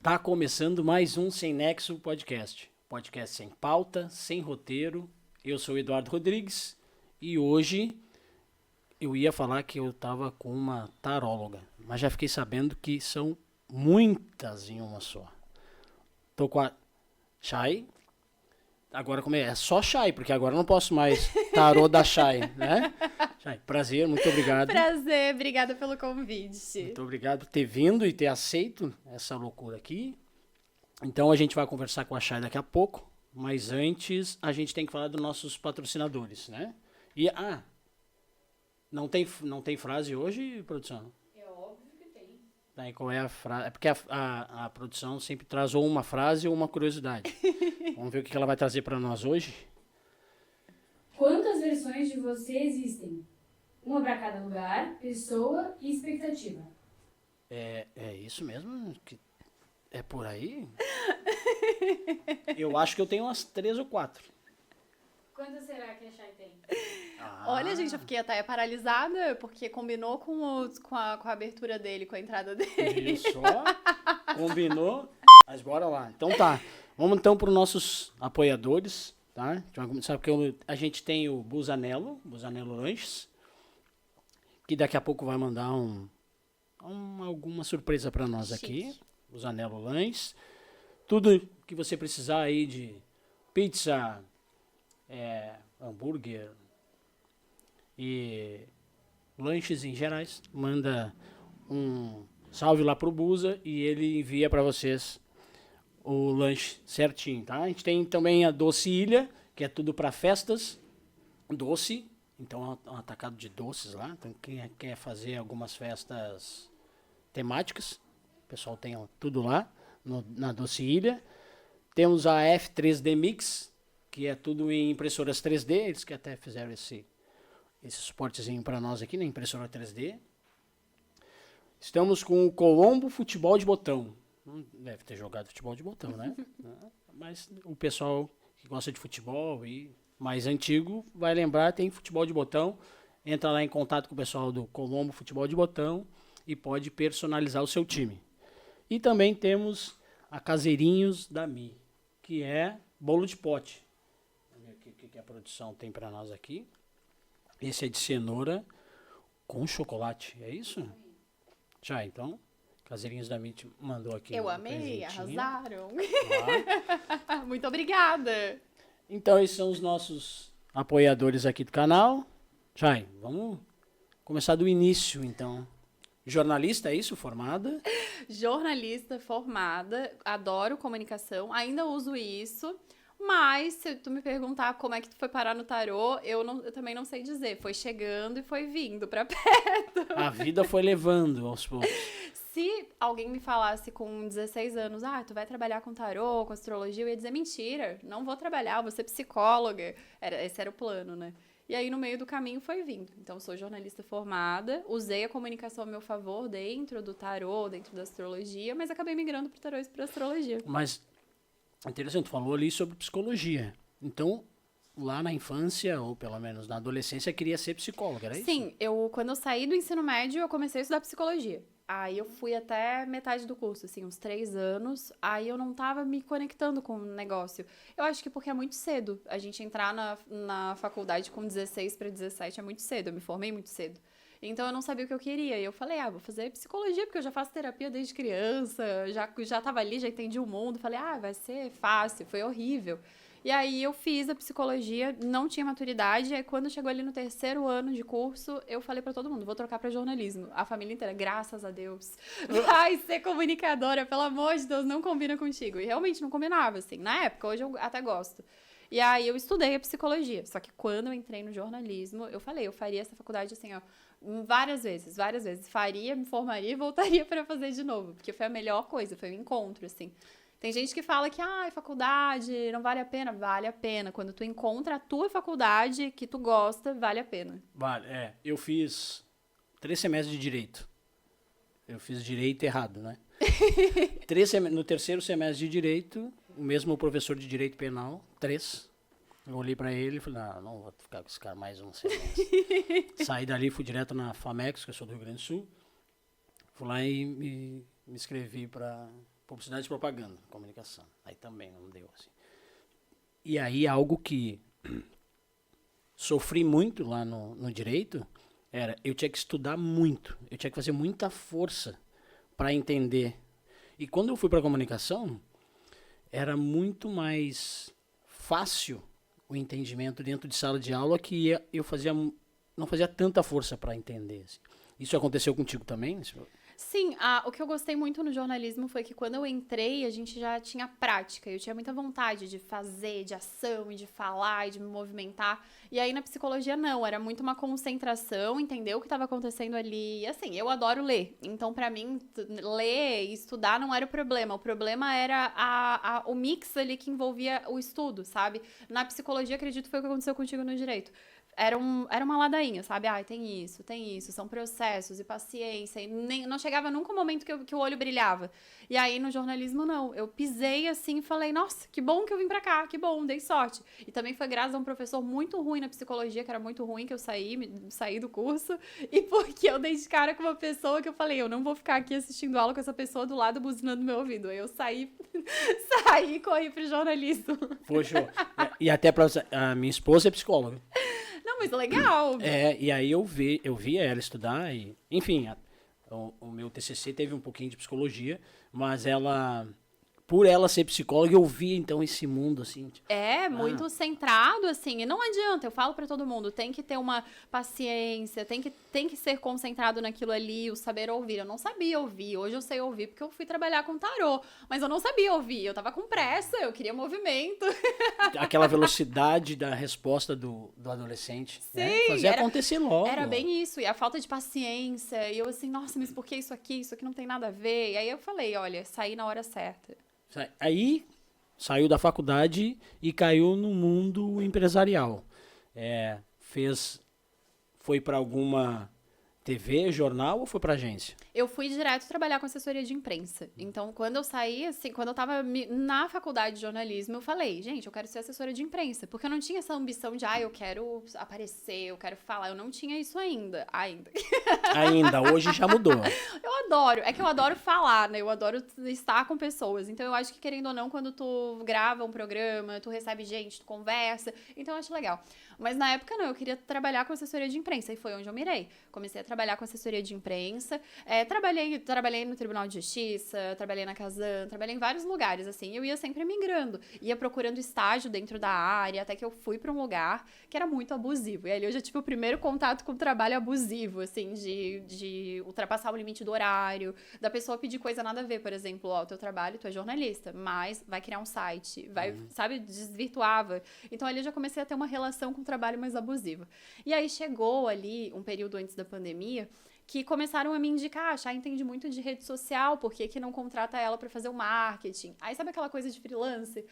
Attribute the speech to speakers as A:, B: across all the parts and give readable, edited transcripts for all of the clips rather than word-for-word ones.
A: Tá começando mais um Sem Nexo Podcast. Podcast sem pauta, sem roteiro. Eu sou o Eduardo Rodrigues e hoje eu ia falar que eu tava com uma taróloga, mas já fiquei sabendo que são muitas em uma só. Tô com a Chay. Agora como é? É só Chay, porque agora eu não posso mais tarô da Chay, né? Chay, prazer, muito obrigado.
B: Prazer, obrigada pelo convite.
A: Muito obrigado por ter vindo e ter aceito essa loucura aqui. Então a gente vai conversar com a Chay daqui a pouco, mas antes a gente tem que falar dos nossos patrocinadores, né? E não tem frase hoje, produção?
B: É óbvio que tem.
A: Daí qual é a frase? É porque a produção sempre traz ou uma frase ou uma curiosidade. Vamos ver o que ela vai trazer para nós hoje.
C: Quantas versões de você existem? Uma para cada lugar, pessoa e expectativa.
A: É isso mesmo? É por aí? Eu acho que eu tenho umas 3 ou 4.
C: Quantas será que a Chay tem?
B: Olha, gente, eu fiquei até paralisada, porque combinou com a abertura dele, com a entrada dele.
A: Isso, ó. Combinou. Mas bora lá. Então tá. Vamos então para os nossos apoiadores, tá? A gente vai começar porque a gente tem o Busanello Lanches, que daqui a pouco vai mandar alguma surpresa para nós aqui. Busanello Lanches. Tudo que você precisar aí de pizza, hambúrguer e lanches em gerais, manda um salve lá pro Busa e ele envia para vocês o lanche certinho, tá? A gente tem também a Doce Ilha, que é tudo para festas, doce, então é um atacado de doces lá. Então quem quer fazer algumas festas temáticas, o pessoal tem tudo lá na Doce Ilha. Temos a F3D Mix, que é tudo em impressoras 3D, eles que até fizeram esse suportezinho para nós aqui na impressora 3D. Estamos com o Colombo Futebol de Botão. Não deve ter jogado futebol de botão, né? Mas o pessoal que gosta de futebol e mais antigo vai lembrar, tem futebol de botão. Entra lá em contato com o pessoal do Colombo Futebol de Botão e pode personalizar o seu time. E também temos a Caseirinhos da Mi, que é bolo de pote. Vamos ver o que a produção tem para nós aqui. Esse é de cenoura com chocolate, é isso? Já, então... Caseirinhos da Mi mandou aqui.
B: Eu amei, arrasaram.
A: Claro.
B: Muito obrigada.
A: Então, esses são os nossos apoiadores aqui do canal. Chay, vamos começar do início, então. Jornalista, é isso? Formada?
B: Jornalista formada, adoro comunicação, ainda uso isso. Mas, se tu me perguntar como é que tu foi parar no tarô, eu também não sei dizer. Foi chegando e foi vindo pra perto.
A: A vida foi levando aos poucos.
B: Se alguém me falasse com 16 anos, tu vai trabalhar com tarô, com astrologia, eu ia dizer, mentira, não vou trabalhar, vou ser psicóloga. Esse era o plano, né? E aí, no meio do caminho, foi vindo. Então, sou jornalista formada, usei a comunicação a meu favor dentro do tarô, dentro da astrologia, mas acabei migrando pro tarô e pra astrologia.
A: Mas, interessante, tu falou ali sobre psicologia. Então, lá na infância, ou pelo menos na adolescência, queria ser psicóloga, era isso?
B: Sim, quando eu saí do ensino médio, eu comecei a estudar psicologia. Aí eu fui até metade do curso, assim, uns 3 anos. Aí eu não tava me conectando com o negócio. Eu acho que porque é muito cedo. A gente entrar na faculdade com 16 para 17 é muito cedo. Eu me formei muito cedo. Então eu não sabia o que eu queria. E eu falei, vou fazer psicologia, porque eu já faço terapia desde criança. Já tava ali, já entendi o mundo. Falei, vai ser fácil. Foi horrível. E aí eu fiz a psicologia, não tinha maturidade, e aí quando chegou ali no 3º ano de curso, eu falei pra todo mundo, vou trocar pra jornalismo. A família inteira, graças a Deus. Vai ser comunicadora, pelo amor de Deus, não combina contigo. E realmente não combinava, assim, na época, hoje eu até gosto. E aí eu estudei a psicologia, só que quando eu entrei no jornalismo, eu falei, eu faria essa faculdade assim, várias vezes. Faria, me formaria e voltaria pra fazer de novo, porque foi a melhor coisa, foi um encontro, assim. Tem gente que fala que, faculdade não vale a pena. Vale a pena. Quando tu encontra a tua faculdade que tu gosta, vale a pena.
A: Vale, eu fiz 3 semestres de Direito. Eu fiz Direito errado, né? No 3º semestre de Direito, o mesmo professor de Direito Penal, 3. Eu olhei pra ele e falei, não vou ficar com esse cara mais um semestre. Saí dali, fui direto na FAMEX, que eu sou do Rio Grande do Sul. Fui lá e me inscrevi para publicidade e propaganda, comunicação. Aí também não deu, assim. E aí algo que sofri muito lá no direito era, eu tinha que estudar muito, eu tinha que fazer muita força para entender. E quando eu fui para comunicação, era muito mais fácil o entendimento dentro de sala de aula que eu não fazia tanta força para entender. Assim. Isso aconteceu contigo também?
B: Sim, o que eu gostei muito no jornalismo foi que quando eu entrei, a gente já tinha prática. Eu tinha muita vontade de fazer, de ação e de falar e de me movimentar. E aí na psicologia não, era muito uma concentração, entender o que estava acontecendo ali. E assim, eu adoro ler. Então pra mim, ler e estudar não era o problema. O problema era o mix ali que envolvia o estudo, sabe? Na psicologia, acredito que foi o que aconteceu contigo no direito. Era uma ladainha, sabe? Tem isso, são processos e paciência. E não chegava nunca um momento que o olho brilhava. E aí, no jornalismo, não. Eu pisei assim e falei, nossa, que bom que eu vim pra cá, que bom, dei sorte. E também foi graças a um professor muito ruim na psicologia, que era muito ruim, que eu saí do curso. E porque eu dei de cara com uma pessoa que eu falei, eu não vou ficar aqui assistindo aula com essa pessoa do lado buzinando no meu ouvido. Aí eu saí e corri pro jornalismo.
A: Poxa, e até pra você, a minha esposa é psicóloga.
B: Não, mas legal.
A: E aí eu via ela estudar e, enfim, o meu TCC teve um pouquinho de psicologia, mas por ela ser psicóloga, eu via então esse mundo assim. Tipo,
B: muito centrado, assim, e não adianta, eu falo pra todo mundo, tem que ter uma paciência, tem que ser concentrado naquilo ali, o saber ouvir. Eu não sabia ouvir, hoje eu sei ouvir porque eu fui trabalhar com tarô, mas eu não sabia ouvir, eu tava com pressa, eu queria movimento.
A: Aquela velocidade da resposta do adolescente.
B: Sim,
A: né? Fazer acontecer logo.
B: Era bem isso, e a falta de paciência, e eu assim, nossa, mas por que isso aqui não tem nada a ver? E aí eu falei, olha, saí na hora certa.
A: Aí saiu da faculdade e caiu no mundo empresarial. Foi para alguma TV, jornal ou foi para agência?
B: Eu fui direto trabalhar com assessoria de imprensa. Então, quando eu saí, assim, quando eu tava na faculdade de jornalismo, eu falei, gente, eu quero ser assessora de imprensa. Porque eu não tinha essa ambição de, eu quero aparecer, eu quero falar. Eu não tinha isso ainda.
A: Ainda, hoje já mudou.
B: Eu adoro falar, né? Eu adoro estar com pessoas. Então, eu acho que, querendo ou não, quando tu grava um programa, tu recebe gente, tu conversa. Então, eu acho legal. Mas na época, não. Eu queria trabalhar com assessoria de imprensa. E foi onde eu mirei. Comecei a trabalhar com assessoria de imprensa. Trabalhei no Tribunal de Justiça, trabalhei na Casan, trabalhei em vários lugares, assim. Eu ia sempre migrando. Ia procurando estágio dentro da área, até que eu fui pra um lugar que era muito abusivo. E ali eu já tive o primeiro contato com o trabalho abusivo, assim, de ultrapassar o limite do horário, da pessoa pedir coisa nada a ver, por exemplo, o teu trabalho, tu é jornalista, mas vai criar um site, sabe, desvirtuava. Então ali eu já comecei a ter uma relação com o trabalho mais abusivo. E aí chegou ali, um período antes da pandemia, que começaram a me indicar, a Chay entende muito de rede social, por que não contrata ela para fazer o marketing? Aí sabe aquela coisa de freelance?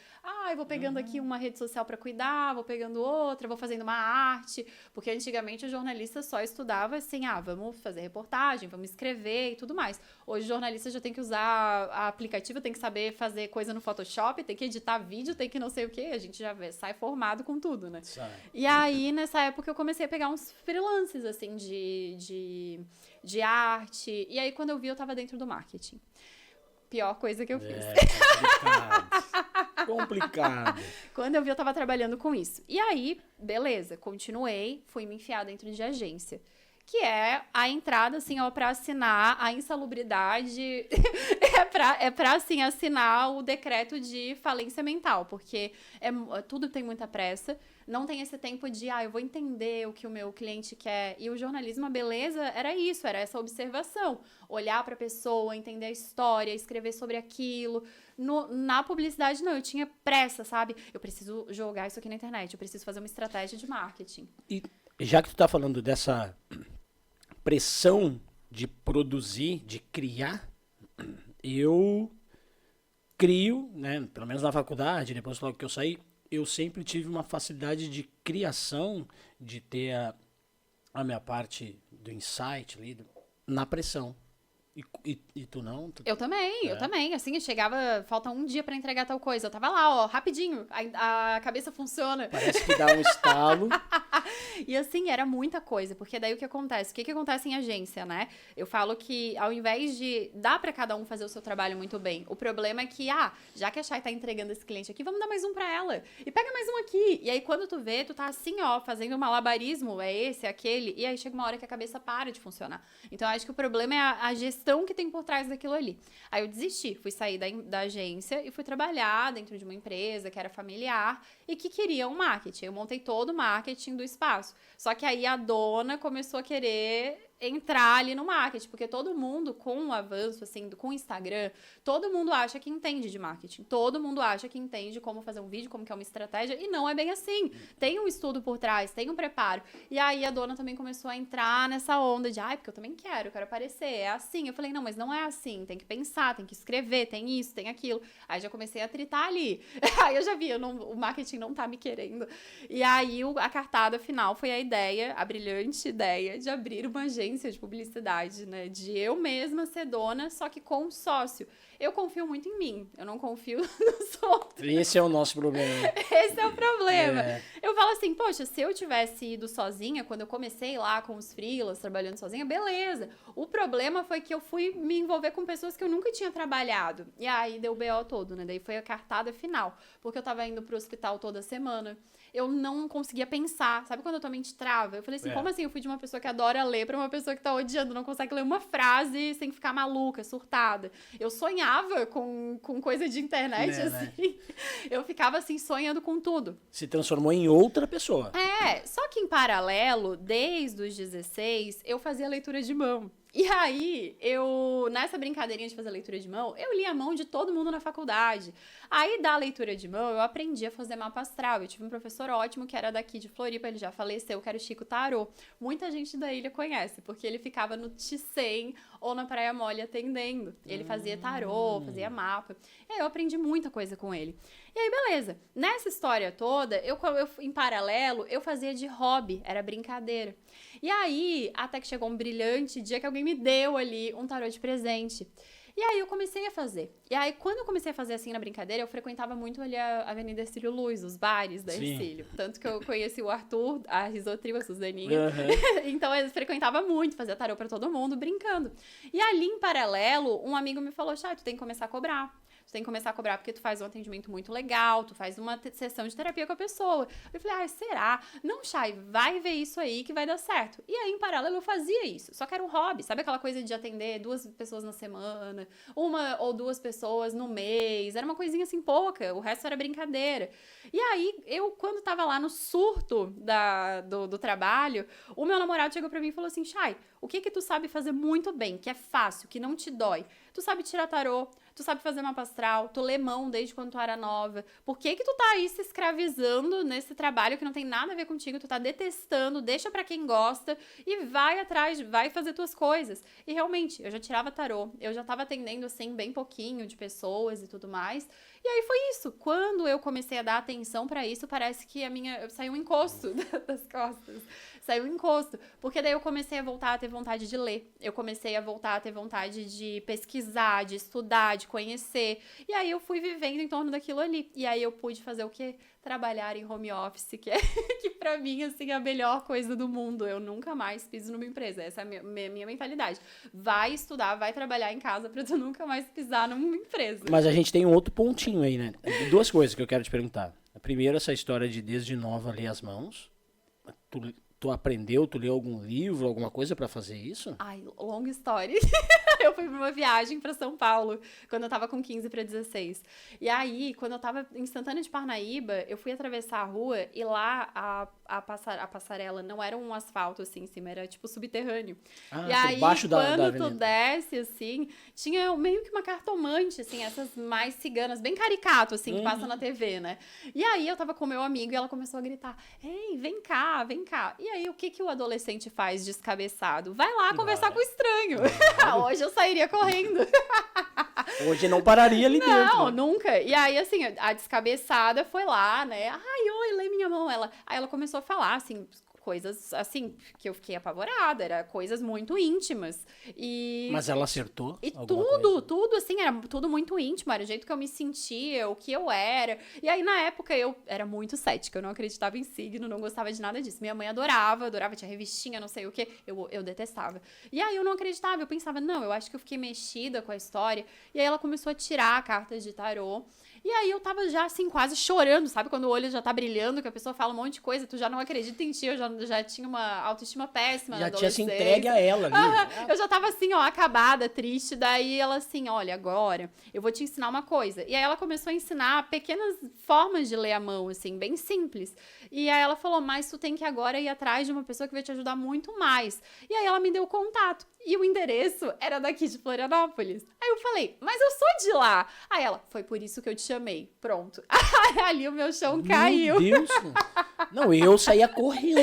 B: Eu vou pegando aqui uma rede social para cuidar, vou pegando outra, vou fazendo uma arte, porque antigamente o jornalista só estudava assim, vamos fazer reportagem, vamos escrever e tudo mais. Hoje o jornalista já tem que usar a aplicativo, tem que saber fazer coisa no Photoshop, tem que editar vídeo, tem que não sei o quê, a gente já sai formado com tudo, né? E aí, nessa época, eu comecei a pegar uns freelances, assim, de arte. E aí, quando eu vi, eu tava dentro do marketing. Pior coisa que eu fiz.
A: Complicado.
B: Quando eu vi, eu tava trabalhando com isso. E aí, beleza, continuei, fui me enfiar dentro de agência. Que é a entrada, assim, pra assinar a insalubridade, pra, assim, assinar o decreto de falência mental, porque tudo tem muita pressa, não tem esse tempo de, eu vou entender o que o meu cliente quer, e o jornalismo, a beleza era isso, era essa observação, olhar pra pessoa, entender a história, escrever sobre aquilo. Na publicidade, não, eu tinha pressa, sabe? Eu preciso jogar isso aqui na internet, eu preciso fazer uma estratégia de marketing.
A: E já que tu tá falando dessa pressão de produzir, de criar, eu crio, né, pelo menos na faculdade, depois logo que eu saí, eu sempre tive uma facilidade de criação, de ter a minha parte do insight ali, na pressão. E tu não?
B: Eu também. Assim, eu chegava, falta um dia pra entregar tal coisa. Eu tava lá, ó, rapidinho. A cabeça funciona.
A: Parece que dá um estalo.
B: E assim, era muita coisa, porque daí o que acontece? O que acontece em agência, né? Eu falo que ao invés de dar pra cada um fazer o seu trabalho muito bem, o problema é que, já que a Chay tá entregando esse cliente aqui, vamos dar mais um pra ela. E pega mais um aqui. E aí quando tu vê, tu tá assim, ó, fazendo um malabarismo, é esse, é aquele, e aí chega uma hora que a cabeça para de funcionar. Então eu acho que o problema é a gestão que tem por trás daquilo ali. Aí eu desisti, fui sair da agência e fui trabalhar dentro de uma empresa que era familiar e que queria um marketing. Eu montei todo o marketing do espaço. Só que aí a dona começou a querer entrar ali no marketing, porque todo mundo, com o avanço, assim, com o Instagram, todo mundo acha que entende de marketing, todo mundo acha que entende como fazer um vídeo, como que é uma estratégia, e não é bem assim. Tem um estudo por trás, tem um preparo. E aí a dona também começou a entrar nessa onda de, porque eu também quero aparecer, é assim. Eu falei, não, mas não é assim, tem que pensar, tem que escrever, tem isso, tem aquilo. Aí já comecei a tritar ali. Aí eu já vi, o marketing não tá me querendo. E aí a cartada final foi a brilhante ideia de abrir uma agência de publicidade, né? De eu mesma ser dona, só que com um sócio. Eu confio muito em mim, eu não confio nos outros.
A: Esse é o nosso problema.
B: Esse é o problema. Eu falo assim, poxa, se eu tivesse ido sozinha, quando eu comecei lá com os freelas, trabalhando sozinha, beleza. O problema foi que eu fui me envolver com pessoas que eu nunca tinha trabalhado. E aí deu o BO todo, né? Daí foi a cartada final. Porque eu tava indo pro hospital toda semana. Eu não conseguia pensar. Sabe quando a tua mente trava? Eu falei assim, como assim? Eu fui de uma pessoa que adora ler pra uma pessoa que tá odiando, não consegue ler uma frase sem ficar maluca, surtada. Eu sonhava com coisa de internet, assim. Eu ficava, assim, sonhando com tudo.
A: Se transformou em outra pessoa.
B: Só que em paralelo, desde os 16, eu fazia leitura de mão. E aí, nessa brincadeirinha de fazer leitura de mão, eu li a mão de todo mundo na faculdade. Aí, da leitura de mão, eu aprendi a fazer mapa astral. Eu tive um professor ótimo, que era daqui de Floripa, ele já faleceu, que era o Chico Tarô. Muita gente da ilha conhece, porque ele ficava no Ticem ou na Praia Mole atendendo. Ele fazia tarô, fazia mapa. E aí, eu aprendi muita coisa com ele. E aí, beleza. Nessa história toda, eu em paralelo, eu fazia de hobby, era brincadeira. E aí, até que chegou um brilhante dia que alguém me deu ali um tarô de presente. E aí eu comecei a fazer. E aí, quando eu comecei a fazer assim na brincadeira, eu frequentava muito ali a Avenida Ercílio Luz, os bares da Ercílio. Tanto que eu conheci o Arthur, a Risotril, a Suzaninha. Então eu frequentava muito, fazia tarô pra todo mundo, brincando. E ali, em paralelo, um amigo me falou, Chay, tu tem que começar a cobrar. Tu tem que começar a cobrar porque tu faz um atendimento muito legal, tu faz uma sessão de terapia com a pessoa. Eu falei, será? Não, Chay, vai ver isso aí que vai dar certo. E aí, em paralelo, eu fazia isso. Só que era um hobby. Sabe aquela coisa de atender 2 pessoas na semana? 1 ou 2 pessoas no mês? Era uma coisinha assim pouca. O resto era brincadeira. E aí, quando tava lá no surto do trabalho, o meu namorado chegou pra mim e falou assim, Chay, o que tu sabe fazer muito bem, que é fácil, que não te dói? Tu sabe tirar tarô, tu sabe fazer mapa astral, tu lê mão desde quando tu era nova. Por que tu tá aí se escravizando nesse trabalho que não tem nada a ver contigo, tu tá detestando, deixa pra quem gosta e vai atrás, vai fazer tuas coisas. E realmente, eu já tirava tarô, eu já tava atendendo assim bem pouquinho de pessoas e tudo mais. E aí foi isso. Quando eu comecei a dar atenção pra isso, parece que saiu um encosto das costas. Saiu um encosto. Porque daí eu comecei a voltar a ter vontade de ler. Eu comecei a voltar a ter vontade de pesquisar, de estudar, de conhecer. E aí eu fui vivendo em torno daquilo ali. E aí eu pude fazer o quê? Trabalhar em home office, que pra mim, assim, é a melhor coisa do mundo. Eu nunca mais piso numa empresa. Essa é a minha mentalidade. Vai estudar, vai trabalhar em casa pra tu nunca mais pisar numa empresa.
A: Mas a gente tem um outro pontinho aí, né? 2 coisas que eu quero te perguntar. A primeira, essa história de desde nova ler as mãos. Tu aprendeu, tu leu algum livro, alguma coisa pra fazer isso?
B: Ai, longa história. Eu fui pra uma viagem pra São Paulo, quando eu tava com 15 pra 16. E aí, quando eu tava em Santana de Parnaíba, eu fui atravessar a rua e lá a passarela não era um asfalto assim em cima, era tipo subterrâneo. E aí, quando tu desce, assim, tinha meio que uma cartomante, assim, essas mais ciganas, bem caricato, assim, que passa na TV, né? E aí, eu tava com meu amigo e ela começou a gritar, ei, vem cá, vem cá. E aí, o que o adolescente faz descabeçado? Vai lá conversar com o estranho. Hoje eu sairia correndo.
A: Hoje não pararia ali dentro.
B: Não, nunca. E aí, assim, a descabeçada foi lá, né? Ai, oi, lê minha mão. Aí ela começou a falar, assim, coisas, assim, que eu fiquei apavorada. Era coisas muito íntimas.
A: Mas ela acertou?
B: E
A: alguma coisa?
B: tudo, assim, era tudo muito íntimo, era o jeito que eu me sentia, o que eu era. E aí, na época, eu era muito cética, eu não acreditava em signo, não gostava de nada disso. Minha mãe adorava, tinha revistinha, não sei o quê, eu detestava. E aí, eu não acreditava, eu pensava, não, eu acho que eu fiquei mexida com a história. E aí, ela começou a tirar cartas de tarô. E aí, eu tava já, assim, quase chorando, sabe? Quando o olho já tá brilhando, que a pessoa fala um monte de coisa, tu já não acredita em ti, eu já tinha uma autoestima péssima na
A: Já tinha se
B: adolescência.
A: entregue a ela ali.
B: Eu já tava assim, ó, acabada, triste. Daí ela assim, olha, agora eu vou te ensinar uma coisa. E aí ela começou a ensinar pequenas formas de ler a mão, assim, bem simples. E aí ela falou, mas tu tem que agora ir atrás de uma pessoa que vai te ajudar muito mais. E aí ela me deu o contato. E o endereço era daqui de Florianópolis. Aí eu falei, mas eu sou de lá. Aí ela, foi por isso que eu te chamei. Pronto. Aí ali o meu chão caiu.
A: Meu Deus. Não, eu saía correndo.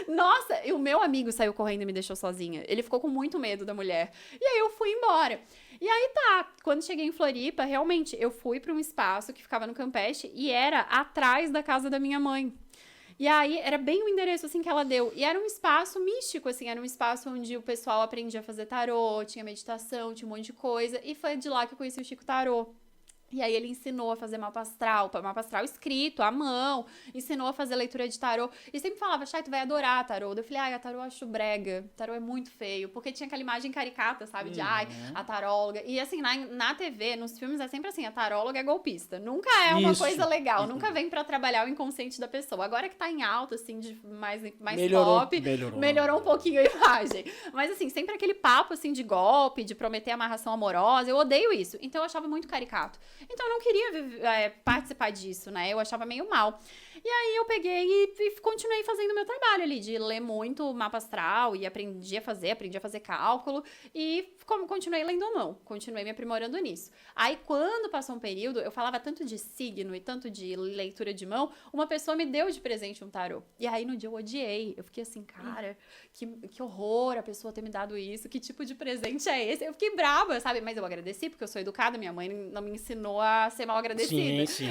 B: Nossa, e o meu amigo saiu correndo e me deixou sozinha. Ele ficou com muito medo da mulher. E aí eu fui embora. E aí tá, quando cheguei em Floripa, realmente, eu fui pra um espaço que ficava no Campeche e era atrás da casa da minha mãe. E aí, era bem o endereço, assim, que ela deu. E era um espaço místico, assim, era um espaço onde o pessoal aprendia a fazer tarô, tinha meditação, tinha um monte de coisa. E foi de lá que eu conheci o Chico Tarô. E aí ele ensinou a fazer mapa astral escrito, à mão, ensinou a fazer leitura de tarô, e sempre falava, Chay, tu vai adorar tarô. Eu falei, a tarô eu acho brega, tarô é muito feio, porque tinha aquela imagem caricata, sabe, de, a taróloga, e assim, na TV, nos filmes é sempre assim, a taróloga é golpista, nunca é uma coisa legal, nunca vem pra trabalhar o inconsciente da pessoa. Agora que tá em alta, assim, de mais pop, melhorou um pouquinho a imagem, mas assim, sempre aquele papo, assim, de golpe, de prometer amarração amorosa, eu odeio isso, então eu achava muito caricato. Então eu não queria participar disso, né? Eu achava meio mal. E aí eu peguei e continuei fazendo o meu trabalho ali, de ler muito mapa astral e aprendi a fazer cálculo e continuei lendo à mão, continuei me aprimorando nisso. Aí quando passou um período, eu falava tanto de signo e tanto de leitura de mão, uma pessoa me deu de presente um tarô. E aí no dia eu odiei, eu fiquei assim, cara, que horror a pessoa ter me dado isso, que tipo de presente é esse? Eu fiquei brava, sabe? Mas eu agradeci, porque eu sou educada, minha mãe não me ensinou a ser mal agradecida.
A: Sim.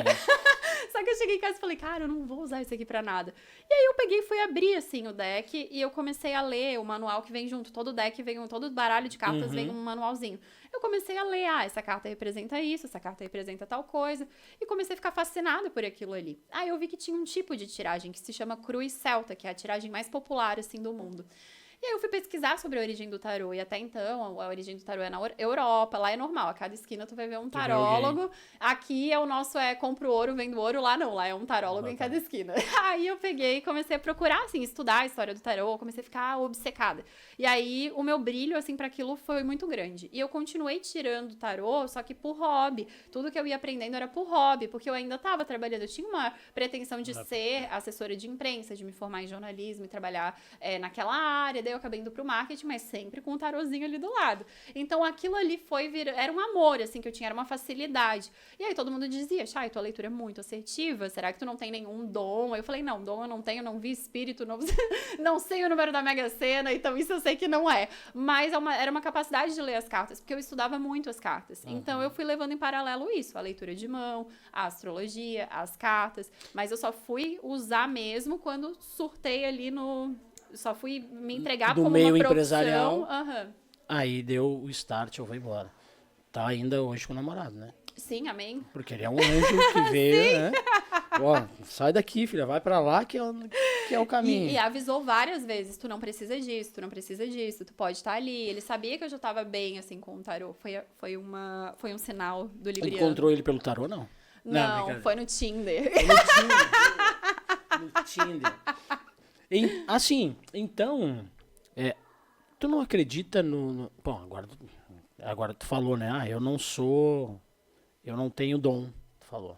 B: Só que eu cheguei em casa e falei, cara, eu não vou usar isso aqui pra nada. E aí eu peguei e fui abrir, assim, o deck e eu comecei a ler o manual que vem junto. Todo deck vem, todo baralho de cartas vem um manualzinho. Eu comecei a ler, essa carta representa isso, essa carta representa tal coisa. E comecei a ficar fascinada por aquilo ali. Aí eu vi que tinha um tipo de tiragem que se chama Cruz Celta, que é a tiragem mais popular, assim, do mundo. E aí eu fui pesquisar sobre a origem do tarô, e até então a origem do tarô é na Europa, lá é normal, a cada esquina tu vai ver um tarólogo, aqui é o nosso, compro ouro, vendo ouro, lá não, lá é um tarólogo em cada esquina. Aí eu peguei e comecei a procurar, assim, estudar a história do tarô, comecei a ficar obcecada. E aí o meu brilho, assim, para aquilo foi muito grande. E eu continuei tirando tarô, só que por hobby, tudo que eu ia aprendendo era por hobby, porque eu ainda tava trabalhando, eu tinha uma pretensão de ser assessora de imprensa, de me formar em jornalismo e trabalhar naquela área. Daí eu acabei indo pro marketing, mas sempre com um tarozinho ali do lado. Então aquilo ali era um amor, assim, que eu tinha, era uma facilidade. E aí todo mundo dizia, Chay, tua leitura é muito assertiva, será que tu não tem nenhum dom? Aí eu falei, não, dom eu não tenho, não vi espírito, não sei o número da Mega Sena, então isso eu sei que não é. Mas era uma capacidade de ler as cartas, porque eu estudava muito as cartas. Então eu fui levando em paralelo isso, a leitura de mão, a astrologia, as cartas, mas eu só fui usar mesmo quando surtei ali só fui me entregar
A: do
B: como
A: meio
B: uma
A: empresarial.
B: profissão.
A: Aí deu o start, eu vou embora. Tá ainda hoje com o namorado, né?
B: Sim, amém.
A: Porque ele é um anjo que veio, né? Ó, sai daqui, filha, vai pra lá que é o caminho.
B: E avisou várias vezes, tu não precisa disso, tu pode estar ali. Ele sabia que eu já tava bem, assim, com o tarô. Foi um sinal do Libriano.
A: Encontrou ele pelo tarô, não?
B: Não, foi no Tinder.
A: No Tinder. Assim, então, tu não acredita Bom, agora tu falou, né? Eu não tenho dom, tu falou.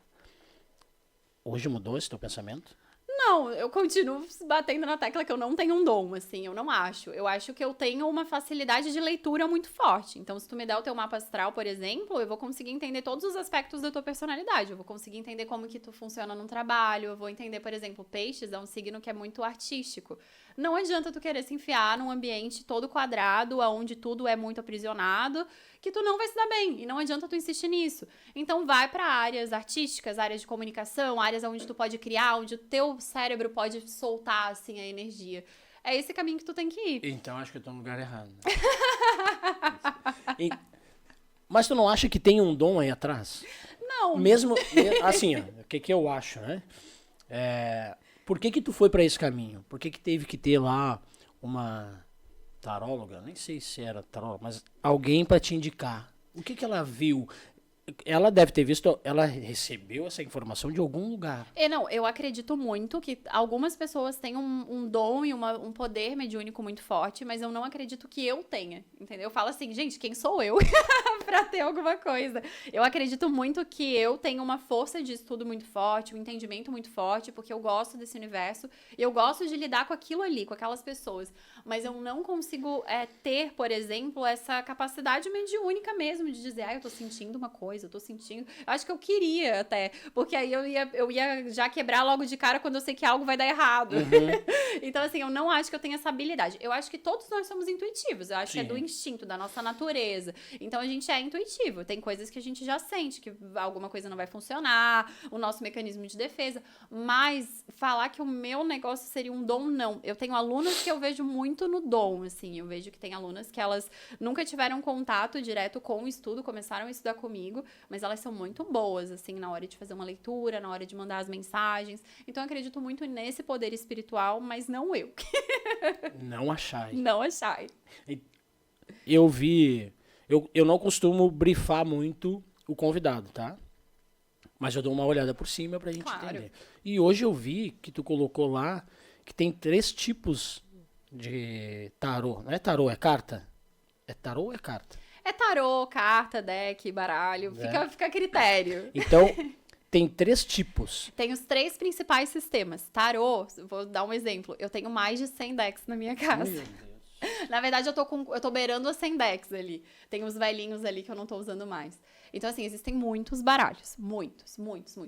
A: Hoje mudou esse teu pensamento?
B: Não, eu continuo batendo na tecla que eu não tenho um dom, assim, eu não acho. Eu acho que eu tenho uma facilidade de leitura muito forte. Então, se tu me der o teu mapa astral, por exemplo, eu vou conseguir entender todos os aspectos da tua personalidade. Eu vou conseguir entender como que tu funciona num trabalho. Eu vou entender, por exemplo, peixes é um signo que é muito artístico. Não adianta tu querer se enfiar num ambiente todo quadrado, onde tudo é muito aprisionado, que tu não vai se dar bem, e não adianta tu insistir nisso. Então vai pra áreas artísticas, áreas de comunicação, áreas onde tu pode criar, onde o teu cérebro pode soltar, assim, a energia. É esse caminho que tu tem que ir.
A: Então acho que eu tô no lugar errado. E- Mas tu não acha que tem um dom aí atrás?
B: Não.
A: Mesmo, assim, ó, o que eu acho, né? Por que tu foi pra esse caminho? Por que teve que ter lá uma taróloga? Nem sei se era taróloga, mas alguém pra te indicar. O que ela viu? Ela deve ter visto, ela recebeu essa informação de algum lugar.
B: Não, eu acredito muito que algumas pessoas têm um dom e um poder mediúnico muito forte, mas eu não acredito que eu tenha, entendeu? Eu falo assim, gente, quem sou eu pra ter alguma coisa? Eu acredito muito que eu tenho uma força de estudo muito forte, um entendimento muito forte, porque eu gosto desse universo, e eu gosto de lidar com aquilo ali, com aquelas pessoas, mas eu não consigo ter, por exemplo, essa capacidade mediúnica mesmo, de dizer, eu tô sentindo uma coisa, eu tô sentindo. Eu acho que eu queria até, porque aí eu ia já quebrar logo de cara quando eu sei que algo vai dar errado. Então, assim, eu não acho que eu tenha essa habilidade. Eu acho que todos nós somos intuitivos. Eu acho que é do instinto, da nossa natureza. Então, a gente é intuitivo. Tem coisas que a gente já sente, que alguma coisa não vai funcionar, o nosso mecanismo de defesa. Mas falar que o meu negócio seria um dom, não. Eu tenho alunas que eu vejo muito no dom, assim. Eu vejo que tem alunas que elas nunca tiveram contato direto com o estudo, começaram a estudar comigo, mas elas são muito boas, assim, na hora de fazer uma leitura, na hora de mandar as mensagens. Então, eu acredito muito nesse poder espiritual, mas não eu.
A: Não achai.
B: Não achai.
A: Eu vi... Eu não costumo brifar muito o convidado, tá? Mas eu dou uma olhada por cima pra gente entender. E hoje eu vi que tu colocou lá que tem 3 tipos de tarô. Não é tarô, é carta? É tarô ou é carta?
B: É tarô, carta, deck, baralho. Fica a critério.
A: Então, tem 3 tipos.
B: Tem os 3 principais sistemas. Tarô, vou dar um exemplo. Eu tenho mais de 100 decks na minha casa.
A: Meu Deus.
B: Na verdade, eu tô beirando as 100 decks ali. Tem os velhinhos ali que eu não tô usando mais. Então, assim, existem muitos baralhos. Muitos.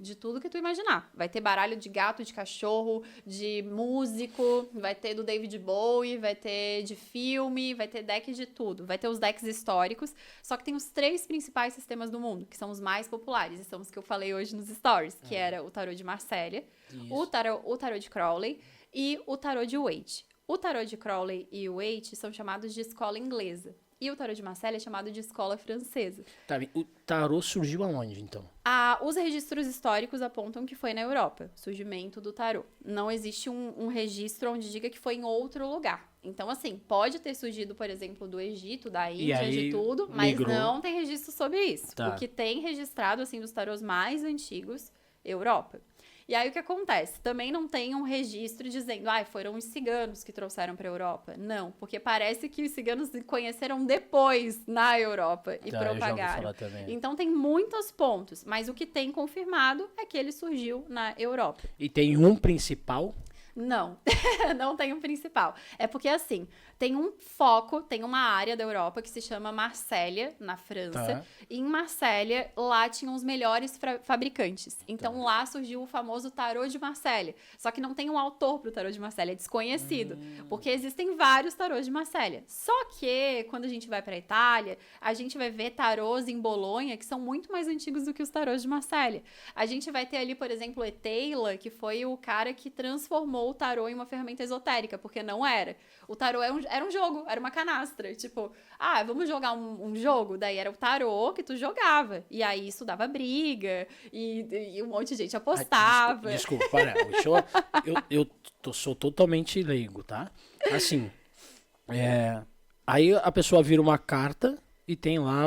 B: De tudo que tu imaginar. Vai ter baralho de gato, de cachorro, de músico, vai ter do David Bowie, vai ter de filme, vai ter deck de tudo. Vai ter os decks históricos. Só que tem os 3 principais sistemas do mundo, que são os mais populares. E são os que eu falei hoje nos stories, que era o tarô de Marselha, o tarô de Crowley e o tarô de Waite. O tarô de Crowley e o Waite são chamados de escola inglesa. E o tarô de Marselha é chamado de escola francesa.
A: Tá, o tarô surgiu aonde, então?
B: Os registros históricos apontam que foi na Europa, o surgimento do tarô. Não existe um registro onde diga que foi em outro lugar. Então, assim, pode ter surgido, por exemplo, do Egito, da Índia, de tudo, mas
A: migrou.
B: Não tem registro sobre isso.
A: Tá.
B: O que tem registrado, assim, dos tarôs mais antigos, Europa. E aí, o que acontece? Também não tem um registro dizendo, foram os ciganos que trouxeram para a Europa. Não, porque parece que os ciganos se conheceram depois na Europa e propagaram.
A: Eu já ouvi falar também.
B: Então, tem muitos pontos, mas o que tem confirmado é que ele surgiu na Europa.
A: E tem um principal?
B: Não, não tem um principal. É porque, assim, tem um foco, tem uma área da Europa que se chama Marselha, na França.
A: Tá.
B: E em Marselha, lá tinham os melhores fabricantes. Então, lá surgiu o famoso tarô de Marselha. Só que não tem um autor pro tarô de Marselha, é desconhecido. Porque existem vários tarôs de Marselha. Só que, quando a gente vai pra Itália, a gente vai ver tarôs em Bolonha que são muito mais antigos do que os tarôs de Marselha. A gente vai ter ali, por exemplo, Eteila, que foi o cara que transformou o tarô em uma ferramenta esotérica, porque não era. O tarô era um jogo, era uma canastra. Tipo, vamos jogar um jogo? Daí era o tarô que tu jogava. E aí isso dava briga, e um monte de gente apostava.
A: Desculpa, para. Eu sou totalmente leigo, tá? Assim, aí a pessoa vira uma carta e tem lá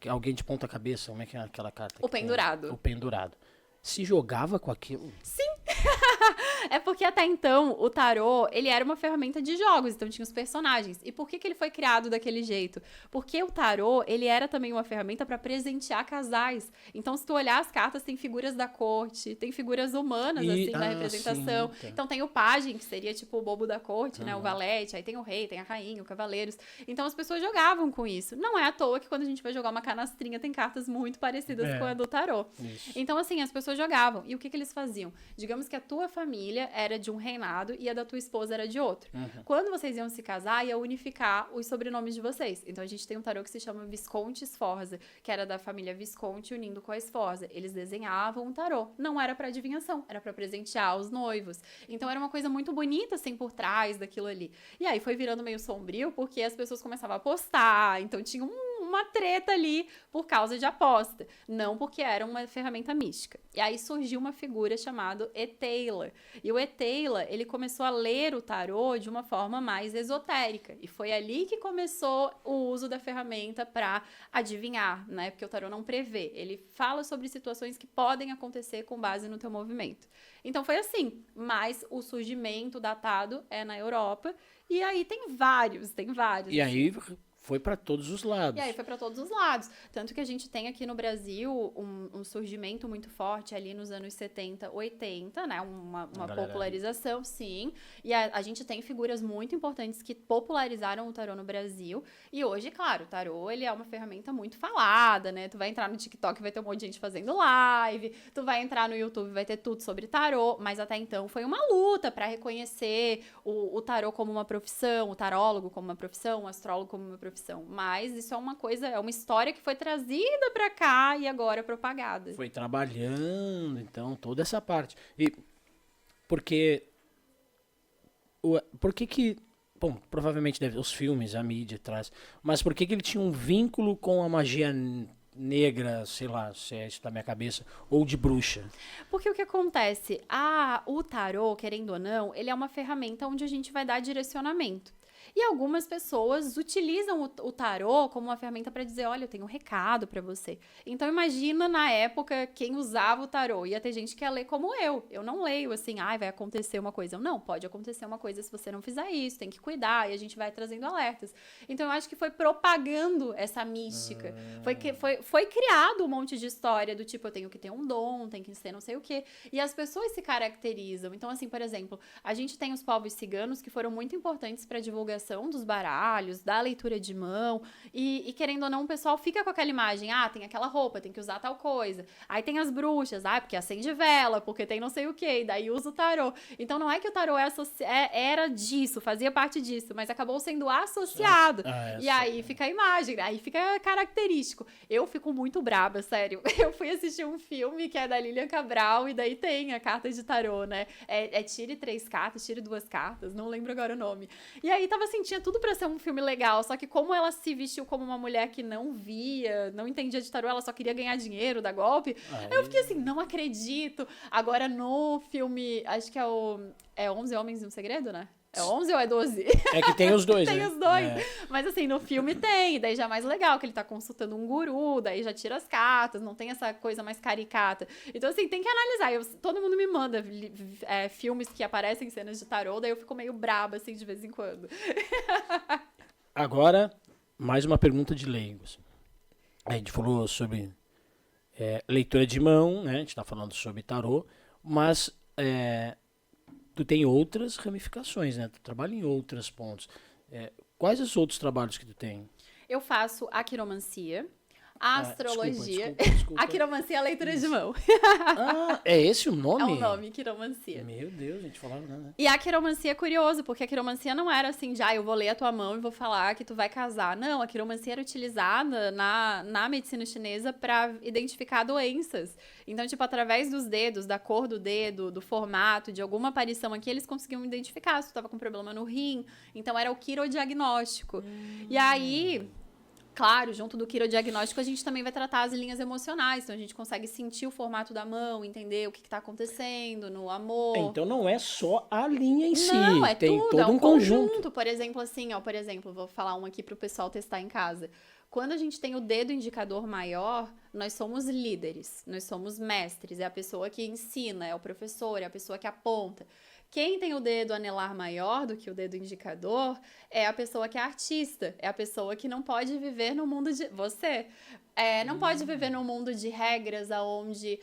A: alguém de ponta cabeça, como é que é aquela carta?
B: O pendurado.
A: O pendurado. Se jogava com aquilo?
B: Sim. É porque até então o tarô, ele era uma ferramenta de jogos, então tinha os personagens. E por que ele foi criado daquele jeito? Porque o tarô, ele era também uma ferramenta para presentear casais. Então, se tu olhar as cartas, tem figuras da corte, tem figuras humanas, assim, na representação.
A: Sim, tá.
B: Então, tem o pajem, que seria tipo o bobo da corte, né? O valete, aí tem o rei, tem a rainha, o cavaleiros. Então, as pessoas jogavam com isso. Não é à toa que quando a gente vai jogar uma canastrinha, tem cartas muito parecidas com a do tarô.
A: Isso.
B: Então, assim, as pessoas jogavam. E o que eles faziam? Digamos digamos que a tua família era de um reinado e a da tua esposa era de outro. Quando vocês iam se casar, ia unificar os sobrenomes de vocês. Então, a gente tem um tarô que se chama Visconti Sforza, que era da família Visconti unindo com a Sforza. Eles desenhavam um tarô. Não era pra adivinhação, era pra presentear os noivos. Então, era uma coisa muito bonita, assim, por trás daquilo ali. E aí, foi virando meio sombrio, porque as pessoas começavam a apostar. Então, tinha uma treta ali por causa de aposta. Não porque era uma ferramenta mística. E aí, surgiu uma figura chamada Eteila. E o Eteila, ele começou a ler o tarô de uma forma mais esotérica. E foi ali que começou o uso da ferramenta para adivinhar, né? Porque o tarô não prevê. Ele fala sobre situações que podem acontecer com base no teu movimento. Então foi assim, mas o surgimento datado é na Europa. E aí tem vários.
A: E aí foi para todos os lados.
B: E aí foi para todos os lados. Tanto que a gente tem aqui no Brasil um surgimento muito forte ali nos anos 70, 80, né? Uma popularização, sim. E a gente tem figuras muito importantes que popularizaram o tarô no Brasil. E hoje, claro, o tarô, ele é uma ferramenta muito falada, né? Tu vai entrar no TikTok, vai ter um monte de gente fazendo live. Tu vai entrar no YouTube, vai ter tudo sobre tarô. Mas até então foi uma luta para reconhecer o tarô como uma profissão, o tarólogo como uma profissão, o astrólogo como uma profissão. Mas isso é uma coisa, é uma história que foi trazida pra cá e agora propagada.
A: Foi trabalhando, então, toda essa parte. E por que bom, provavelmente os filmes, a mídia traz, mas por que ele tinha um vínculo com a magia negra, sei lá, se é isso da minha cabeça, ou de bruxa?
B: Porque o que acontece? O tarô, querendo ou não, ele é uma ferramenta onde a gente vai dar direcionamento. E algumas pessoas utilizam o tarô como uma ferramenta para dizer, olha, eu tenho um recado para você. Então, imagina na época quem usava o tarô. Ia ter gente que ia ler como eu. Eu não leio assim, vai acontecer uma coisa. Não, pode acontecer uma coisa se você não fizer isso, tem que cuidar. E a gente vai trazendo alertas. Então, eu acho que foi propagando essa mística. Foi criado um monte de história do tipo, eu tenho que ter um dom, tem que ser não sei o quê. E as pessoas se caracterizam. Então, assim, por exemplo, a gente tem os povos ciganos que foram muito importantes para divulgação dos baralhos, da leitura de mão, e querendo ou não, o pessoal fica com aquela imagem, tem aquela roupa, tem que usar tal coisa. Aí tem as bruxas, porque acende vela, porque tem não sei o quê, e daí usa o tarô. Então não é que o tarô era disso, fazia parte disso, mas acabou sendo associado. E aí fica a imagem, aí fica característico. Eu fico muito braba, sério. Eu fui assistir um filme que é da Lilian Cabral, e daí tem a carta de tarô, né? Tire 3 cartas, tire 2 cartas, não lembro agora o nome. E aí tava assim, tinha tudo pra ser um filme legal, só que como ela se vestiu como uma mulher que não via, não entendia de tarô, ela só queria ganhar dinheiro, dar golpe, eu fiquei assim, não acredito. Agora no filme, acho que é 11 Homens e um Segredo, né? É 11 ou é 12?
A: É que tem os dois,
B: Tem
A: né?
B: os dois. Mas assim, no filme tem, daí já é mais legal, que ele tá consultando um guru, daí já tira as cartas, não tem essa coisa mais caricata. Então assim, tem que analisar. Todo mundo me manda filmes que aparecem cenas de tarô, daí eu fico meio braba, assim, de vez em quando.
A: Agora, mais uma pergunta de leigos. A gente falou sobre leitura de mão, né? A gente tá falando sobre tarô, mas tu tem outras ramificações, né? Tu trabalha em outros pontos. Quais os outros trabalhos que tu tem?
B: Eu faço a quiromancia, a astrologia.
A: Desculpa.
B: A quiromancia é a leitura de mão.
A: É esse o nome?
B: É o nome, quiromancia.
A: Meu Deus, a gente falava nada, né?
B: E a quiromancia é curioso, porque a quiromancia não era assim, eu vou ler a tua mão e vou falar que tu vai casar. Não, a quiromancia era utilizada na medicina chinesa para identificar doenças. Então, tipo, através dos dedos, da cor do dedo, do formato, de alguma aparição aqui, eles conseguiam identificar se tu tava com problema no rim. Então, era o quirodiagnóstico. E aí, claro, junto do quirodiagnóstico, a gente também vai tratar as linhas emocionais. Então, a gente consegue sentir o formato da mão, entender o que tá acontecendo no amor.
A: Então, não é só a linha em si.
B: Não, é
A: tem
B: tudo,
A: todo
B: é um
A: conjunto.
B: Por exemplo, assim, vou falar um aqui pro pessoal testar em casa. Quando a gente tem o dedo indicador maior, nós somos líderes, nós somos mestres. É a pessoa que ensina, é o professor, é a pessoa que aponta. Quem tem o dedo anelar maior do que o dedo indicador é a pessoa que é artista, é a pessoa que não pode viver no mundo de... Você. Não pode viver num mundo de regras onde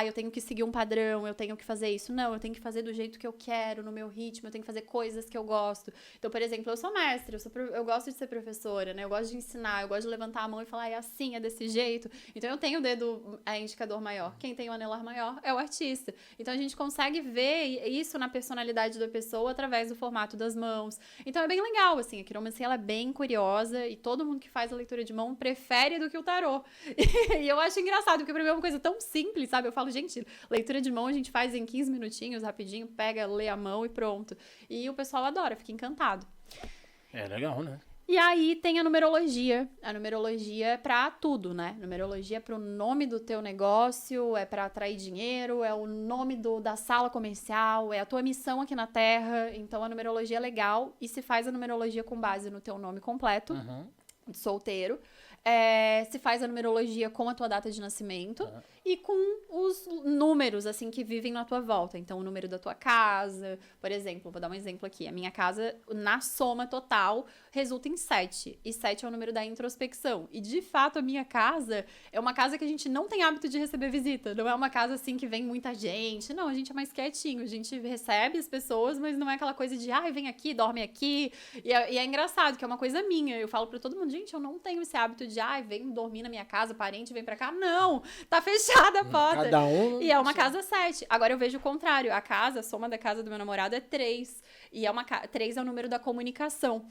B: eu tenho que seguir um padrão, eu tenho que fazer isso. Não, eu tenho que fazer do jeito que eu quero, no meu ritmo, eu tenho que fazer coisas que eu gosto. Então, por exemplo, eu sou mestre, eu gosto de ser professora, né? Eu gosto de ensinar, eu gosto de levantar a mão e falar, é assim, é desse jeito. Então, eu tenho o dedo indicador maior. Quem tem o anelar maior é o artista. Então, a gente consegue ver isso na personalidade da pessoa através do formato das mãos. Então, é bem legal, assim, a quiromancia, ela é bem curiosa e todo mundo que faz a leitura de mão prefere do que o tarô. E eu acho engraçado, porque pra mim é uma coisa tão simples, sabe? Eu falo, gente, leitura de mão a gente faz em 15 minutinhos, rapidinho, pega, lê a mão e pronto. E o pessoal adora, fica encantado.
A: É legal, né?
B: E aí tem a numerologia. A numerologia é pra tudo, né? Numerologia é pro nome do teu negócio, é pra atrair dinheiro, é o nome da sala comercial, é a tua missão aqui na Terra. Então a numerologia é legal e se faz a numerologia com base no teu nome completo, de solteiro. Se faz a numerologia com a tua data de nascimento e com os números, assim, que vivem na tua volta. Então, o número da tua casa, por exemplo, vou dar um exemplo aqui. A minha casa, na soma total, resulta em 7. E 7 é o número da introspecção. E, de fato, a minha casa é uma casa que a gente não tem hábito de receber visita. Não é uma casa, assim, que vem muita gente. Não, a gente é mais quietinho. A gente recebe as pessoas, mas não é aquela coisa de, vem aqui, dorme aqui. E é engraçado, que é uma coisa minha. Eu falo pra todo mundo, gente, eu não tenho esse hábito de vem dormir na minha casa, parente vem pra cá. Não, tá fechada a porta.
A: Cada um.
B: E é uma casa 7. Agora eu vejo o contrário. A soma da casa do meu namorado é 3. E 3 é o número da comunicação.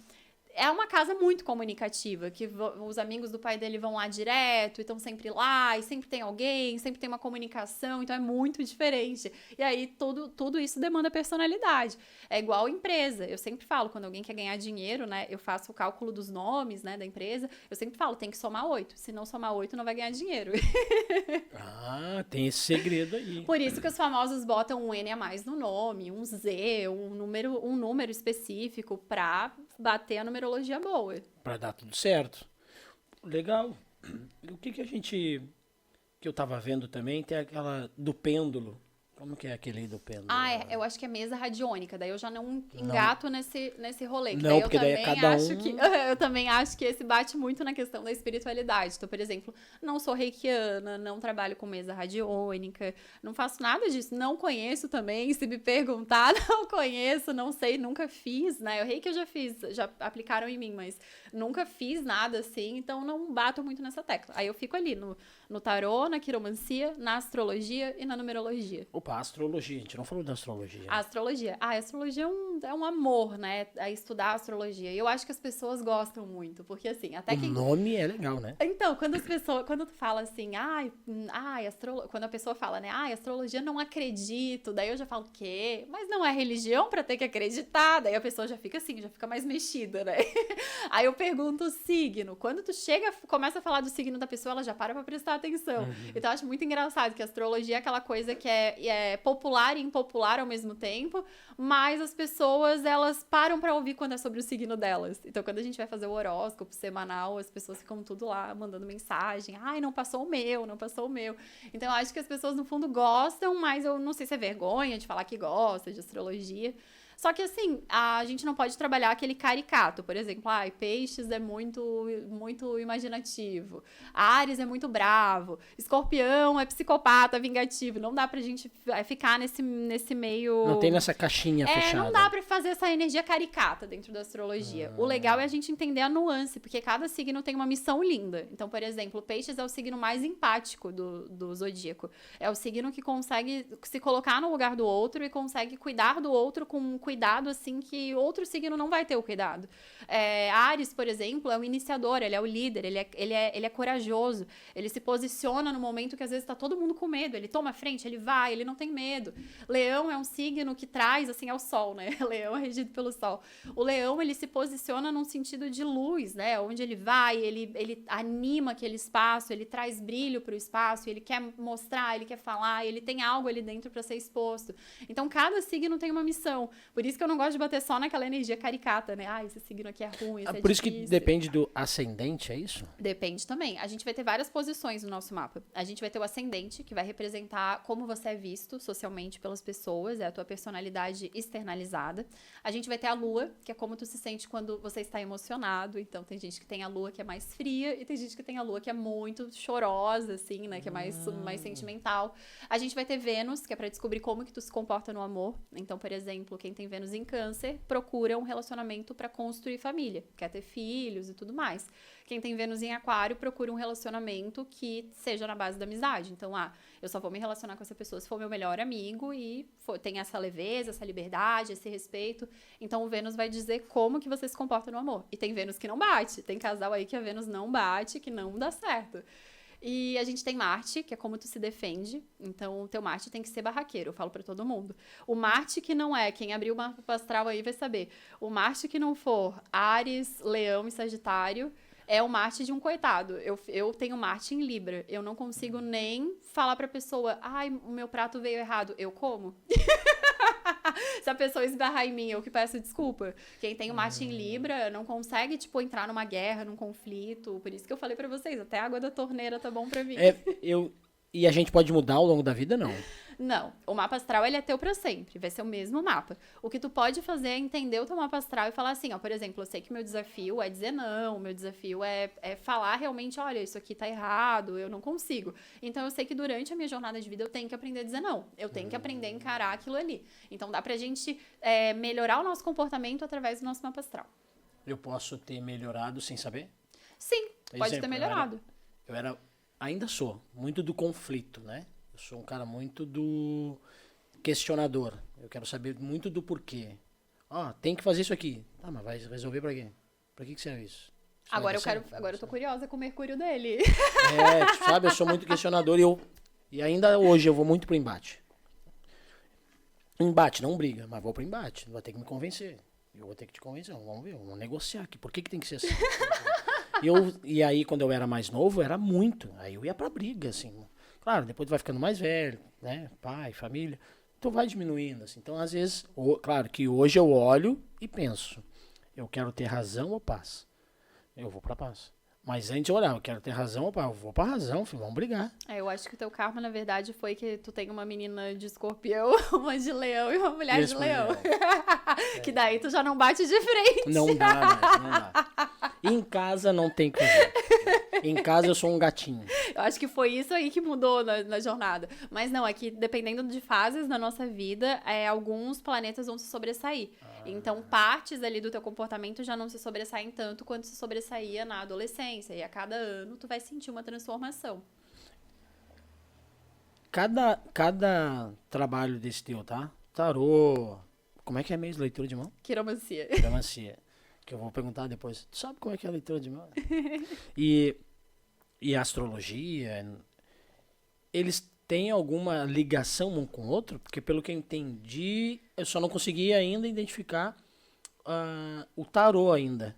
B: É uma casa muito comunicativa, que os amigos do pai dele vão lá direto, e estão sempre lá, e sempre tem alguém, sempre tem uma comunicação, então é muito diferente. E aí, tudo isso demanda personalidade. É igual empresa. Eu sempre falo, quando alguém quer ganhar dinheiro, né, eu faço o cálculo dos nomes, né, da empresa, eu sempre falo, tem que somar 8. Se não somar 8, não vai ganhar dinheiro.
A: Tem esse segredo aí.
B: Por isso que os famosos botam um N a mais no nome, um Z, um número específico pra bater a numerologia boa.
A: Pra dar tudo certo. Legal. O que eu tava vendo também, tem aquela do pêndulo. Como que é aquele do pêndulo?
B: Eu acho que é mesa radiônica, daí eu já não engato nesse rolê.
A: Não, porque daí é cada um...
B: Eu também acho que esse bate muito na questão da espiritualidade. Então, por exemplo, não sou reikiana, não trabalho com mesa radiônica, não faço nada disso, não conheço também, se me perguntar, não conheço, não sei, nunca fiz, né? O reiki eu já fiz, já aplicaram em mim, mas nunca fiz nada assim, então não bato muito nessa tecla. Aí eu fico ali no tarô, na quiromancia, na astrologia e na numerologia.
A: Opa, astrologia, a gente não falou da astrologia.
B: A astrologia. A astrologia é um amor, né? A estudar a astrologia. E eu acho que as pessoas gostam muito, porque assim, até que...
A: O nome é legal, né?
B: Então, quando tu fala assim, quando a pessoa fala, né, astrologia não acredito, daí eu já falo, o quê? Mas não é religião pra ter que acreditar? Daí a pessoa já fica assim, já fica mais mexida, né? Aí eu pergunto o signo. Quando tu começa a falar do signo da pessoa, ela já para pra prestar atenção. Então eu acho muito engraçado que a astrologia é aquela coisa que é popular e impopular ao mesmo tempo, mas as pessoas, elas param pra ouvir quando é sobre o signo delas. Então, quando a gente vai fazer o horóscopo semanal, as pessoas ficam tudo lá, mandando mensagem, não passou o meu, não passou o meu. Então, eu acho que as pessoas, no fundo, gostam, mas eu não sei se é vergonha de falar que gosta de astrologia. Só que, assim, a gente não pode trabalhar aquele caricato. Por exemplo, peixes é muito, muito imaginativo. Áries é muito bravo. Escorpião é psicopata, vingativo. Não dá pra gente ficar nesse meio...
A: Não tem nessa caixinha fechada.
B: Não dá pra fazer essa energia caricata dentro da astrologia. O legal é a gente entender a nuance, porque cada signo tem uma missão linda. Então, por exemplo, peixes é o signo mais empático do zodíaco. É o signo que consegue se colocar no lugar do outro e consegue cuidar do outro com cuidado, assim, que outro signo não vai ter o cuidado. Áries, por exemplo, é o iniciador, ele é o líder, ele é corajoso, ele se posiciona no momento que às vezes tá todo mundo com medo, ele toma a frente, ele vai, ele não tem medo. Leão é um signo que traz, assim, é o sol, né? Leão é regido pelo sol. O leão, ele se posiciona num sentido de luz, né? Onde ele vai, ele anima aquele espaço, ele traz brilho pro espaço, ele quer mostrar, ele quer falar, ele tem algo ali dentro para ser exposto. Então, cada signo tem uma missão. Por Por isso que eu não gosto de bater só naquela energia caricata, né? Ah, esse signo aqui é ruim, esse é
A: Por isso que
B: difícil.
A: depende do ascendente, é isso?
B: Depende também. A gente vai ter várias posições no nosso mapa. A gente vai ter o ascendente, que vai representar como você é visto socialmente pelas pessoas, é a tua personalidade externalizada. A gente vai ter a lua, que é como tu se sente quando você está emocionado. Então, tem gente que tem a lua que é mais fria e tem gente que tem a lua que é muito chorosa, assim, né? Que é mais sentimental. A gente vai ter Vênus, que é pra descobrir como que tu se comporta no amor. Então, por exemplo, quem tem Vênus em Câncer procura um relacionamento pra construir família, quer ter filhos e tudo mais. Quem tem Vênus em Aquário procura um relacionamento que seja na base da amizade. Então, eu só vou me relacionar com essa pessoa se for meu melhor amigo e tem essa leveza, essa liberdade, esse respeito. Então, o Vênus vai dizer como que você se comporta no amor. E tem Vênus que não bate. Tem casal aí que a Vênus não bate, que não dá certo. E a gente tem Marte, que é como tu se defende. Então, o teu Marte tem que ser barraqueiro, eu falo pra todo mundo. O Marte que não é, quem abrir o mapa astral aí vai saber. O Marte que não for Áries, Leão e Sagitário é o Marte de um coitado. Eu tenho Marte em Libra. Eu não consigo nem falar pra pessoa, ai, o meu prato veio errado. Eu como? Se a pessoa esbarrar em mim, eu que peço desculpa. Quem tem o Marte em Libra não consegue, tipo, entrar numa guerra, num conflito. Por isso que eu falei pra vocês, até a água da torneira tá bom pra mim.
A: E a gente pode mudar ao longo da vida, não?
B: Não, o mapa astral ele é teu pra sempre, vai ser o mesmo mapa. O que tu pode fazer é entender o teu mapa astral e falar assim, ó, por exemplo, eu sei que o meu desafio é dizer não, o meu desafio é falar realmente, olha, isso aqui tá errado, eu não consigo. Então eu sei que durante a minha jornada de vida eu tenho que aprender a dizer não, eu tenho que aprender a encarar aquilo ali. Então dá pra gente melhorar o nosso comportamento através do nosso mapa astral.
A: Eu posso ter melhorado sem saber?
B: Sim, pode ter melhorado.
A: Ainda sou, muito do conflito, né? Eu sou um cara muito do questionador. Eu quero saber muito do porquê. Tem que fazer isso aqui. Mas vai resolver pra quê? Pra que serve isso?
B: Agora eu tô curiosa com o Mercúrio dele.
A: Sabe, eu sou muito questionador e ainda hoje eu vou muito pro embate. Embate, não briga, mas vou pro embate. Vai ter que me convencer. Eu vou ter que te convencer. Vamos ver, vamos negociar aqui. Por que tem que ser assim? E aí, quando eu era mais novo, era muito. Aí eu ia pra briga, assim. Claro, depois tu vai ficando mais velho, né? Pai, família. Então vai diminuindo, assim. Então, às vezes, claro que hoje eu olho e penso, eu quero ter razão ou paz? Eu vou pra paz. Mas antes eu olhava, eu quero ter razão ou paz? Eu vou pra razão, filho, vamos brigar.
B: Eu acho que o teu karma, na verdade, foi que tu tem uma menina de escorpião, uma de leão e uma mulher de leão. Que daí tu já não bate de frente.
A: Não dá, não dá. Em casa não tem que fazer. Em casa eu sou um gatinho.
B: Eu acho que foi isso aí que mudou na jornada. Mas não, é que dependendo de fases da nossa vida, alguns planetas vão se sobressair. Então, partes ali do teu comportamento já não se sobressaem tanto quanto se sobressaía na adolescência. E a cada ano tu vai sentir uma transformação.
A: Cada trabalho desse teu, tá? Tarô. Como é que é mesmo? Leitura de mão?
B: Quiromancia.
A: Quiromancia. Que eu vou perguntar depois. Tu sabe como é que é a leitura de mão? E a astrologia, eles têm alguma ligação um com o outro? Porque pelo que eu entendi, eu só não consegui ainda identificar o tarô ainda.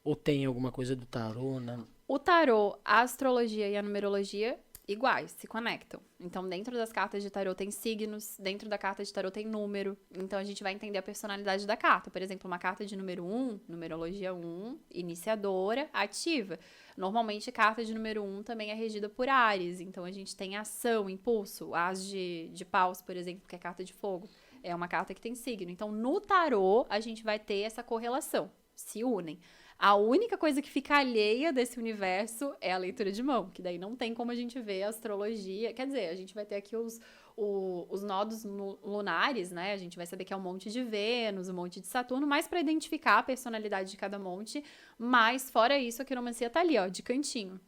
A: Ou tem alguma coisa do tarô, né?
B: O tarô, a astrologia e a numerologia iguais, se conectam. Então, dentro das cartas de tarô tem signos, dentro da carta de tarô tem número. Então, a gente vai entender a personalidade da carta. Por exemplo, uma carta de número 1, numerologia 1, iniciadora, ativa. Normalmente, carta de número 1 também é regida por Áries. Então, a gente tem ação, impulso. As de paus, por exemplo, que é carta de fogo. É uma carta que tem signo. Então, no tarô, a gente vai ter essa correlação. Se unem. A única coisa que fica alheia desse universo é a leitura de mão, que daí não tem como a gente ver a astrologia. Quer dizer, a gente vai ter aqui os nodos lunares, né? A gente vai saber que é um monte de Vênus, um monte de Saturno, mais para identificar a personalidade de cada monte. Mas, fora isso, a quiromancia tá ali, ó, de cantinho.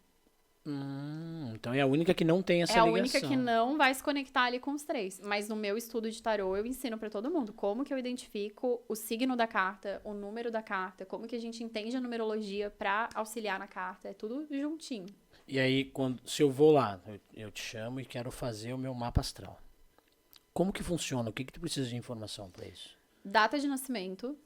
A: Então é a única que não tem essa ligação.
B: É a única que não vai se conectar ali com os três. Mas no meu estudo de tarô, eu ensino pra todo mundo como que eu identifico o signo da carta, o número da carta, como que a gente entende a numerologia pra auxiliar na carta. É tudo juntinho.
A: E aí, se eu vou lá, eu te chamo e quero fazer o meu mapa astral. Como que funciona? O que tu precisa de informação pra isso?
B: Data de nascimento,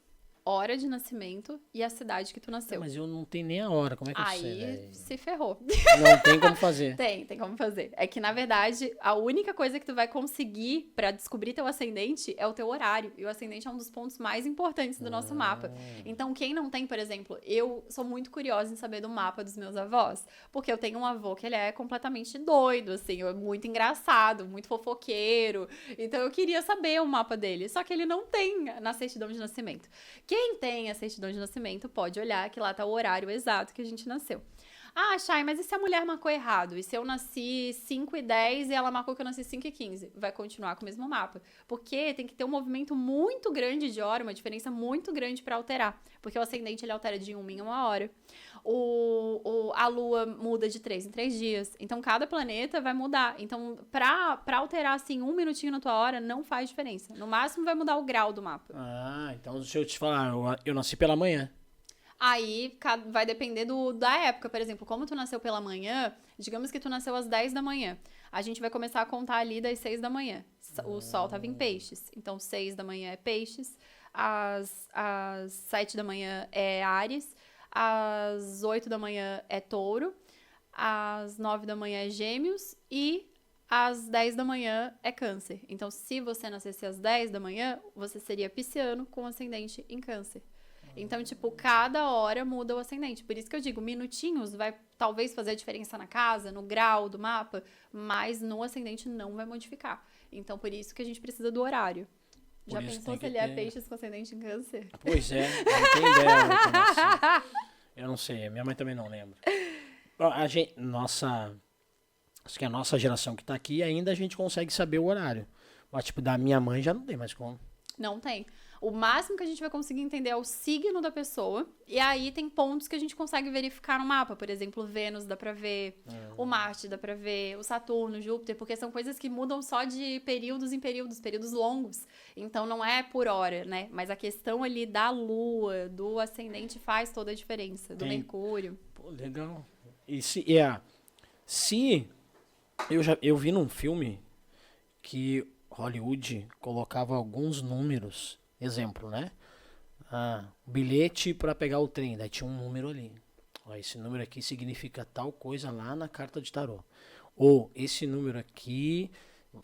B: hora de nascimento e a cidade que tu nasceu.
A: Mas eu não tenho nem a hora, como é que eu sei,
B: Aí
A: velho?
B: se ferrou.
A: Não tem como fazer.
B: Tem como fazer. É que, na verdade, a única coisa que tu vai conseguir pra descobrir teu ascendente é o teu horário. E o ascendente é um dos pontos mais importantes do nosso mapa. Então, quem não tem, por exemplo, eu sou muito curiosa em saber do mapa dos meus avós. Porque eu tenho um avô que ele é completamente doido, assim, é muito engraçado, muito fofoqueiro. Então, eu queria saber o mapa dele. Só que ele não tem na certidão de nascimento. Quem tem a certidão de nascimento pode olhar que lá tá o horário exato que a gente nasceu. Ah, Chay, mas e se a mulher marcou errado? E se eu nasci 5:10 e ela marcou que eu nasci 5:15? Vai continuar com o mesmo mapa. Porque tem que ter um movimento muito grande de hora, uma diferença muito grande pra alterar. Porque o ascendente, ele altera de 1 em 1 hora. A lua muda de 3 em 3 dias. Então, cada planeta vai mudar. Então, pra alterar, assim, 1 minutinho na tua hora, não faz diferença. No máximo, vai mudar o grau do mapa.
A: Ah, então deixa eu te falar, eu nasci pela manhã.
B: Aí vai depender da época. Por exemplo, como tu nasceu pela manhã, digamos que tu nasceu às 10 da manhã. A gente vai começar a contar ali das 6 da manhã. O sol tava em peixes. Então, 6 da manhã é peixes. Às 7 da manhã é Áries. Às 8 da manhã é touro. Às 9 da manhã é gêmeos. E às 10 da manhã é câncer. Então, se você nascesse às 10 da manhã, você seria pisciano com ascendente em câncer. Então, tipo, cada hora muda o ascendente. Por isso que eu digo, minutinhos vai talvez fazer a diferença na casa, no grau do mapa, mas no ascendente não vai modificar. Então, por isso que a gente precisa do horário. Já pensou se ele é peixes com ascendente em câncer?
A: Pois é, não tem ideia. Né, como assim. Eu não sei, minha mãe também não lembra. Acho que a nossa geração que tá aqui, ainda a gente consegue saber o horário. Mas, tipo, da minha mãe já não tem mais como.
B: Não tem. O máximo que a gente vai conseguir entender é o signo da pessoa. E aí tem pontos que a gente consegue verificar no mapa. Por exemplo, Vênus dá pra ver, o Marte dá pra ver, o Saturno, Júpiter, porque são coisas que mudam só de períodos em períodos longos. Então não é por hora, né? Mas a questão ali da Lua, do ascendente faz toda a diferença, do Mercúrio.
A: Pô, legal. E eu vi num filme que Hollywood colocava alguns números. Exemplo, né? Bilhete para pegar o trem. Daí tinha um número ali. Ó, esse número aqui significa tal coisa lá na carta de tarô. Ou esse número aqui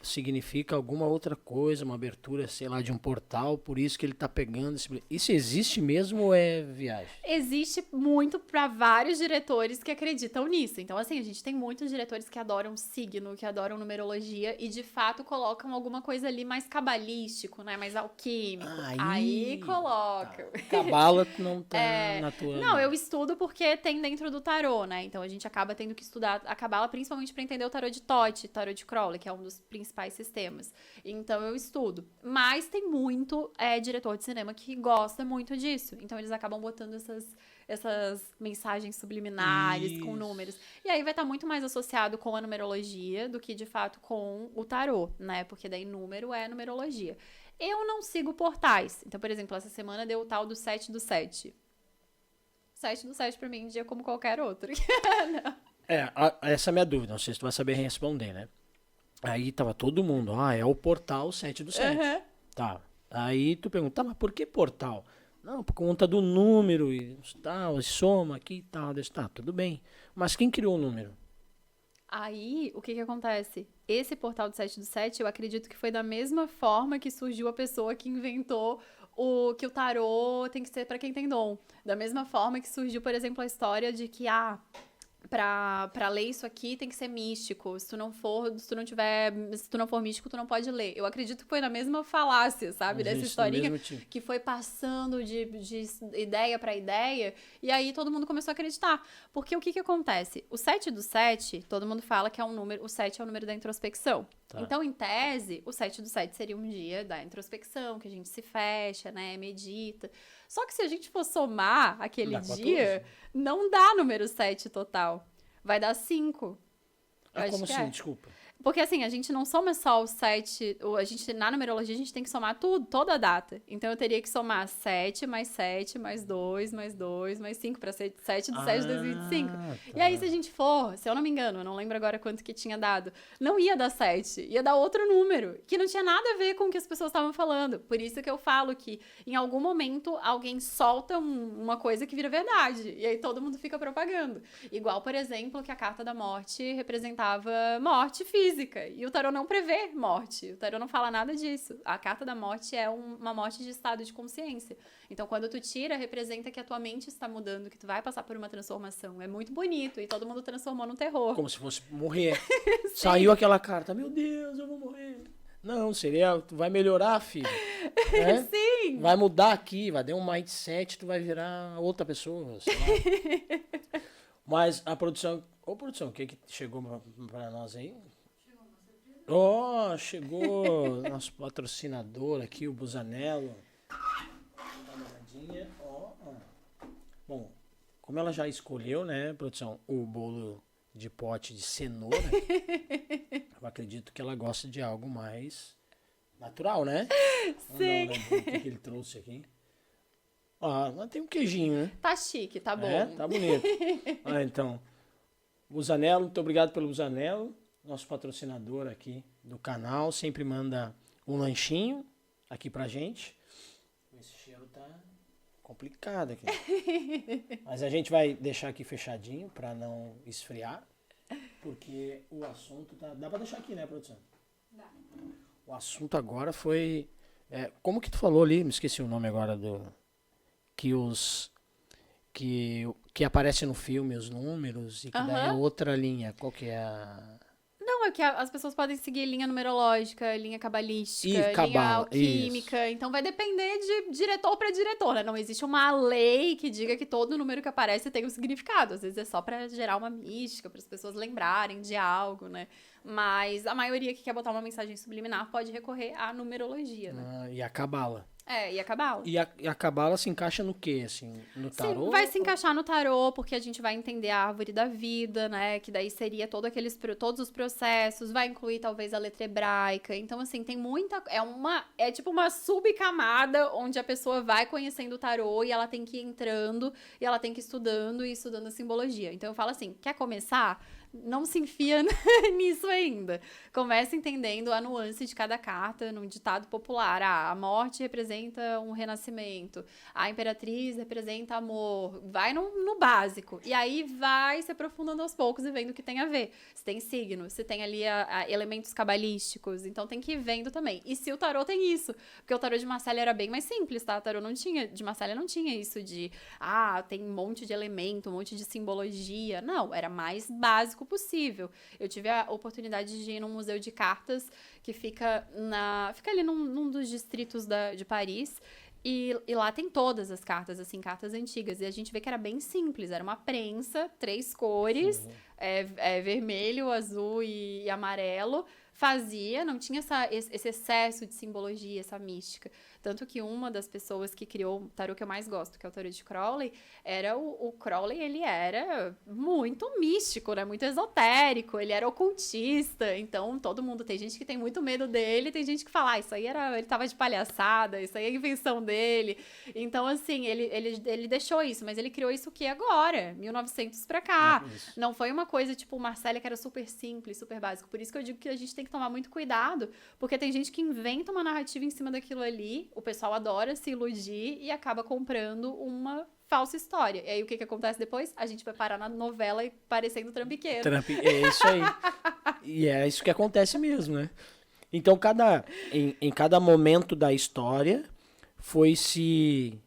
A: significa alguma outra coisa, uma abertura, sei lá, de um portal, por isso que ele tá pegando esse bilhete. Isso existe mesmo ou é viagem?
B: Existe muito para vários diretores que acreditam nisso. Então, assim, a gente tem muitos diretores que adoram signo, que adoram numerologia e, de fato, colocam alguma coisa ali mais cabalístico, né? Mais alquímico. Aí colocam.
A: Tá. Cabala não tá na tua...
B: Não, eu estudo porque tem dentro do tarô, né? Então, a gente acaba tendo que estudar a cabala, principalmente para entender o tarô de Thoth, tarô de Crowley, que é um dos principais sistemas. Então, eu estudo. Mas tem muito diretor de cinema que gosta muito disso. Então, eles acabam botando essas mensagens subliminares com números. E aí vai estar muito mais associado com a numerologia do que, de fato, com o tarô, né? Porque daí número é numerologia. Eu não sigo portais. Então, por exemplo, essa semana deu o tal do 7 do 7. 7 do 7 pra mim, dia como qualquer outro.
A: Essa é a minha dúvida. Não sei se tu vai saber responder, né? Aí tava todo mundo, é o portal 7 do 7.
B: Uhum.
A: Tá. Aí tu pergunta, mas por que portal? Não, por conta do número e tal, soma aqui e tal. Tá, tudo bem. Mas quem criou o número?
B: Aí, o que acontece? Esse portal do 7 do 7, eu acredito que foi da mesma forma que surgiu a pessoa que inventou que o tarô tem que ser pra quem tem dom. Da mesma forma que surgiu, por exemplo, a história de que, pra ler isso aqui tem que ser místico. Se tu não for místico, tu não pode ler. Eu acredito que foi na mesma falácia, sabe? Dessa historinha que foi passando de ideia pra ideia, e aí todo mundo começou a acreditar. Porque o que acontece? O 7 do 7, todo mundo fala que é um número, o 7 é o número da introspecção. Tá. Então, em tese, o 7 do 7 seria um dia da introspecção, que a gente se fecha, né, medita. Só que se a gente for somar aquele dia, não dá número 7 total. Vai dar 5.
A: Como assim? Desculpa.
B: Porque assim, a gente não soma só o 7, na numerologia a gente tem que somar tudo, toda a data. Então eu teria que somar 7 mais 2 mais 2 mais 5 para ser 7 de 7 de 2025. E aí, se a gente for, se eu não me engano, eu não lembro agora quanto que tinha dado, não ia dar 7, ia dar outro número, que não tinha nada a ver com o que as pessoas estavam falando. Por isso que eu falo que em algum momento alguém solta uma coisa que vira verdade. E aí todo mundo fica propagando. Igual, por exemplo, que a carta da morte representava morte física. E o tarô não prevê morte. O tarô não fala nada disso. A carta da morte é uma morte de estado de consciência. Então, quando tu tira, representa que a tua mente está mudando, que tu vai passar por uma transformação. É muito bonito. E todo mundo transformou num terror.
A: Como se fosse morrer. Saiu aquela carta, meu Deus, eu vou morrer. Não, seria, tu vai melhorar, filho. Né?
B: Sim!
A: Vai mudar aqui, vai dar um mindset, tu vai virar outra pessoa, sei lá. Mas a produção... Ô, produção, o que chegou pra nós aí? Chegou nosso patrocinador aqui, o Busanello. Dá uma olhadinha. Bom, como ela já escolheu, né, produção, o bolo de pote de cenoura, eu acredito que ela gosta de algo mais natural, né?
B: Sim.
A: O que ele trouxe aqui? Mas tem um queijinho, né?
B: Tá chique, tá bom.
A: Tá bonito. Então, Busanello, muito obrigado pelo Busanello. Nosso patrocinador aqui do canal, sempre manda um lanchinho aqui pra gente. Esse cheiro tá complicado aqui. Mas a gente vai deixar aqui fechadinho pra não esfriar, porque o assunto tá... Dá pra deixar aqui, né, produção?
C: Dá.
A: O assunto agora foi... como que tu falou ali? Me esqueci o nome agora do... Que aparece no filme os números e que daí é outra linha. Qual que é a...
B: Não, é que as pessoas podem seguir linha numerológica, linha cabalística, linha
A: cabala,
B: alquímica.
A: isso.
B: Então vai depender de diretor para diretor, né? Não existe uma lei que diga que todo número que aparece tem um significado. Às vezes é só para gerar uma mística, para as pessoas lembrarem de algo, né? Mas a maioria que quer botar uma mensagem subliminar pode recorrer à numerologia, né?
A: E a cabala.
B: E a cabala.
A: E a cabala se encaixa no quê, assim? No tarô?
B: Sim, vai se encaixar no tarô, porque a gente vai entender a árvore da vida, né? Que daí seria todos os processos, vai incluir talvez a letra hebraica. Então, assim, tem muita... É tipo uma subcamada onde a pessoa vai conhecendo o tarô e ela tem que ir entrando e ela tem que ir estudando e estudando a simbologia. Então, eu falo assim, quer começar? Não se enfia nisso ainda. Começa entendendo a nuance de cada carta, num ditado popular. A morte representa um renascimento. A imperatriz representa amor. Vai no básico. E aí vai se aprofundando aos poucos e vendo o que tem a ver. Se tem signo, se tem ali elementos cabalísticos. Então tem que ir vendo também. E se o tarô tem isso. Porque o tarô de Marselha era bem mais simples, tá? O tarô de Marselha não tinha isso de... tem um monte de elemento, um monte de simbologia. Não, era mais básico possível. Eu tive a oportunidade de ir num museu de cartas que fica ali num dos distritos de Paris. E lá tem todas as cartas, assim, cartas antigas. E a gente vê que era bem simples. Era uma prensa, 3 cores, vermelho, azul e amarelo. Não tinha esse excesso de simbologia, essa mística. Tanto que uma das pessoas que criou o tarô que eu mais gosto, que é o tarô de Crowley, era o Crowley, ele era muito místico, né? Muito esotérico, ele era ocultista. Então, todo mundo, tem gente que tem muito medo dele, tem gente que fala, isso aí ele tava de palhaçada, isso aí é invenção dele. Então, assim, ele deixou isso, mas ele criou isso o que agora? 1900 pra cá. Não foi uma coisa tipo o Marselha, que era super simples, super básico. Por isso que eu digo que a gente tem que tomar muito cuidado, porque tem gente que inventa uma narrativa em cima daquilo ali, o pessoal adora se iludir e acaba comprando uma falsa história. E aí o que acontece depois? A gente vai parar na novela e parecendo trambiqueiro.
A: É isso aí. E é isso que acontece mesmo, né? Então, em cada momento da história, foi se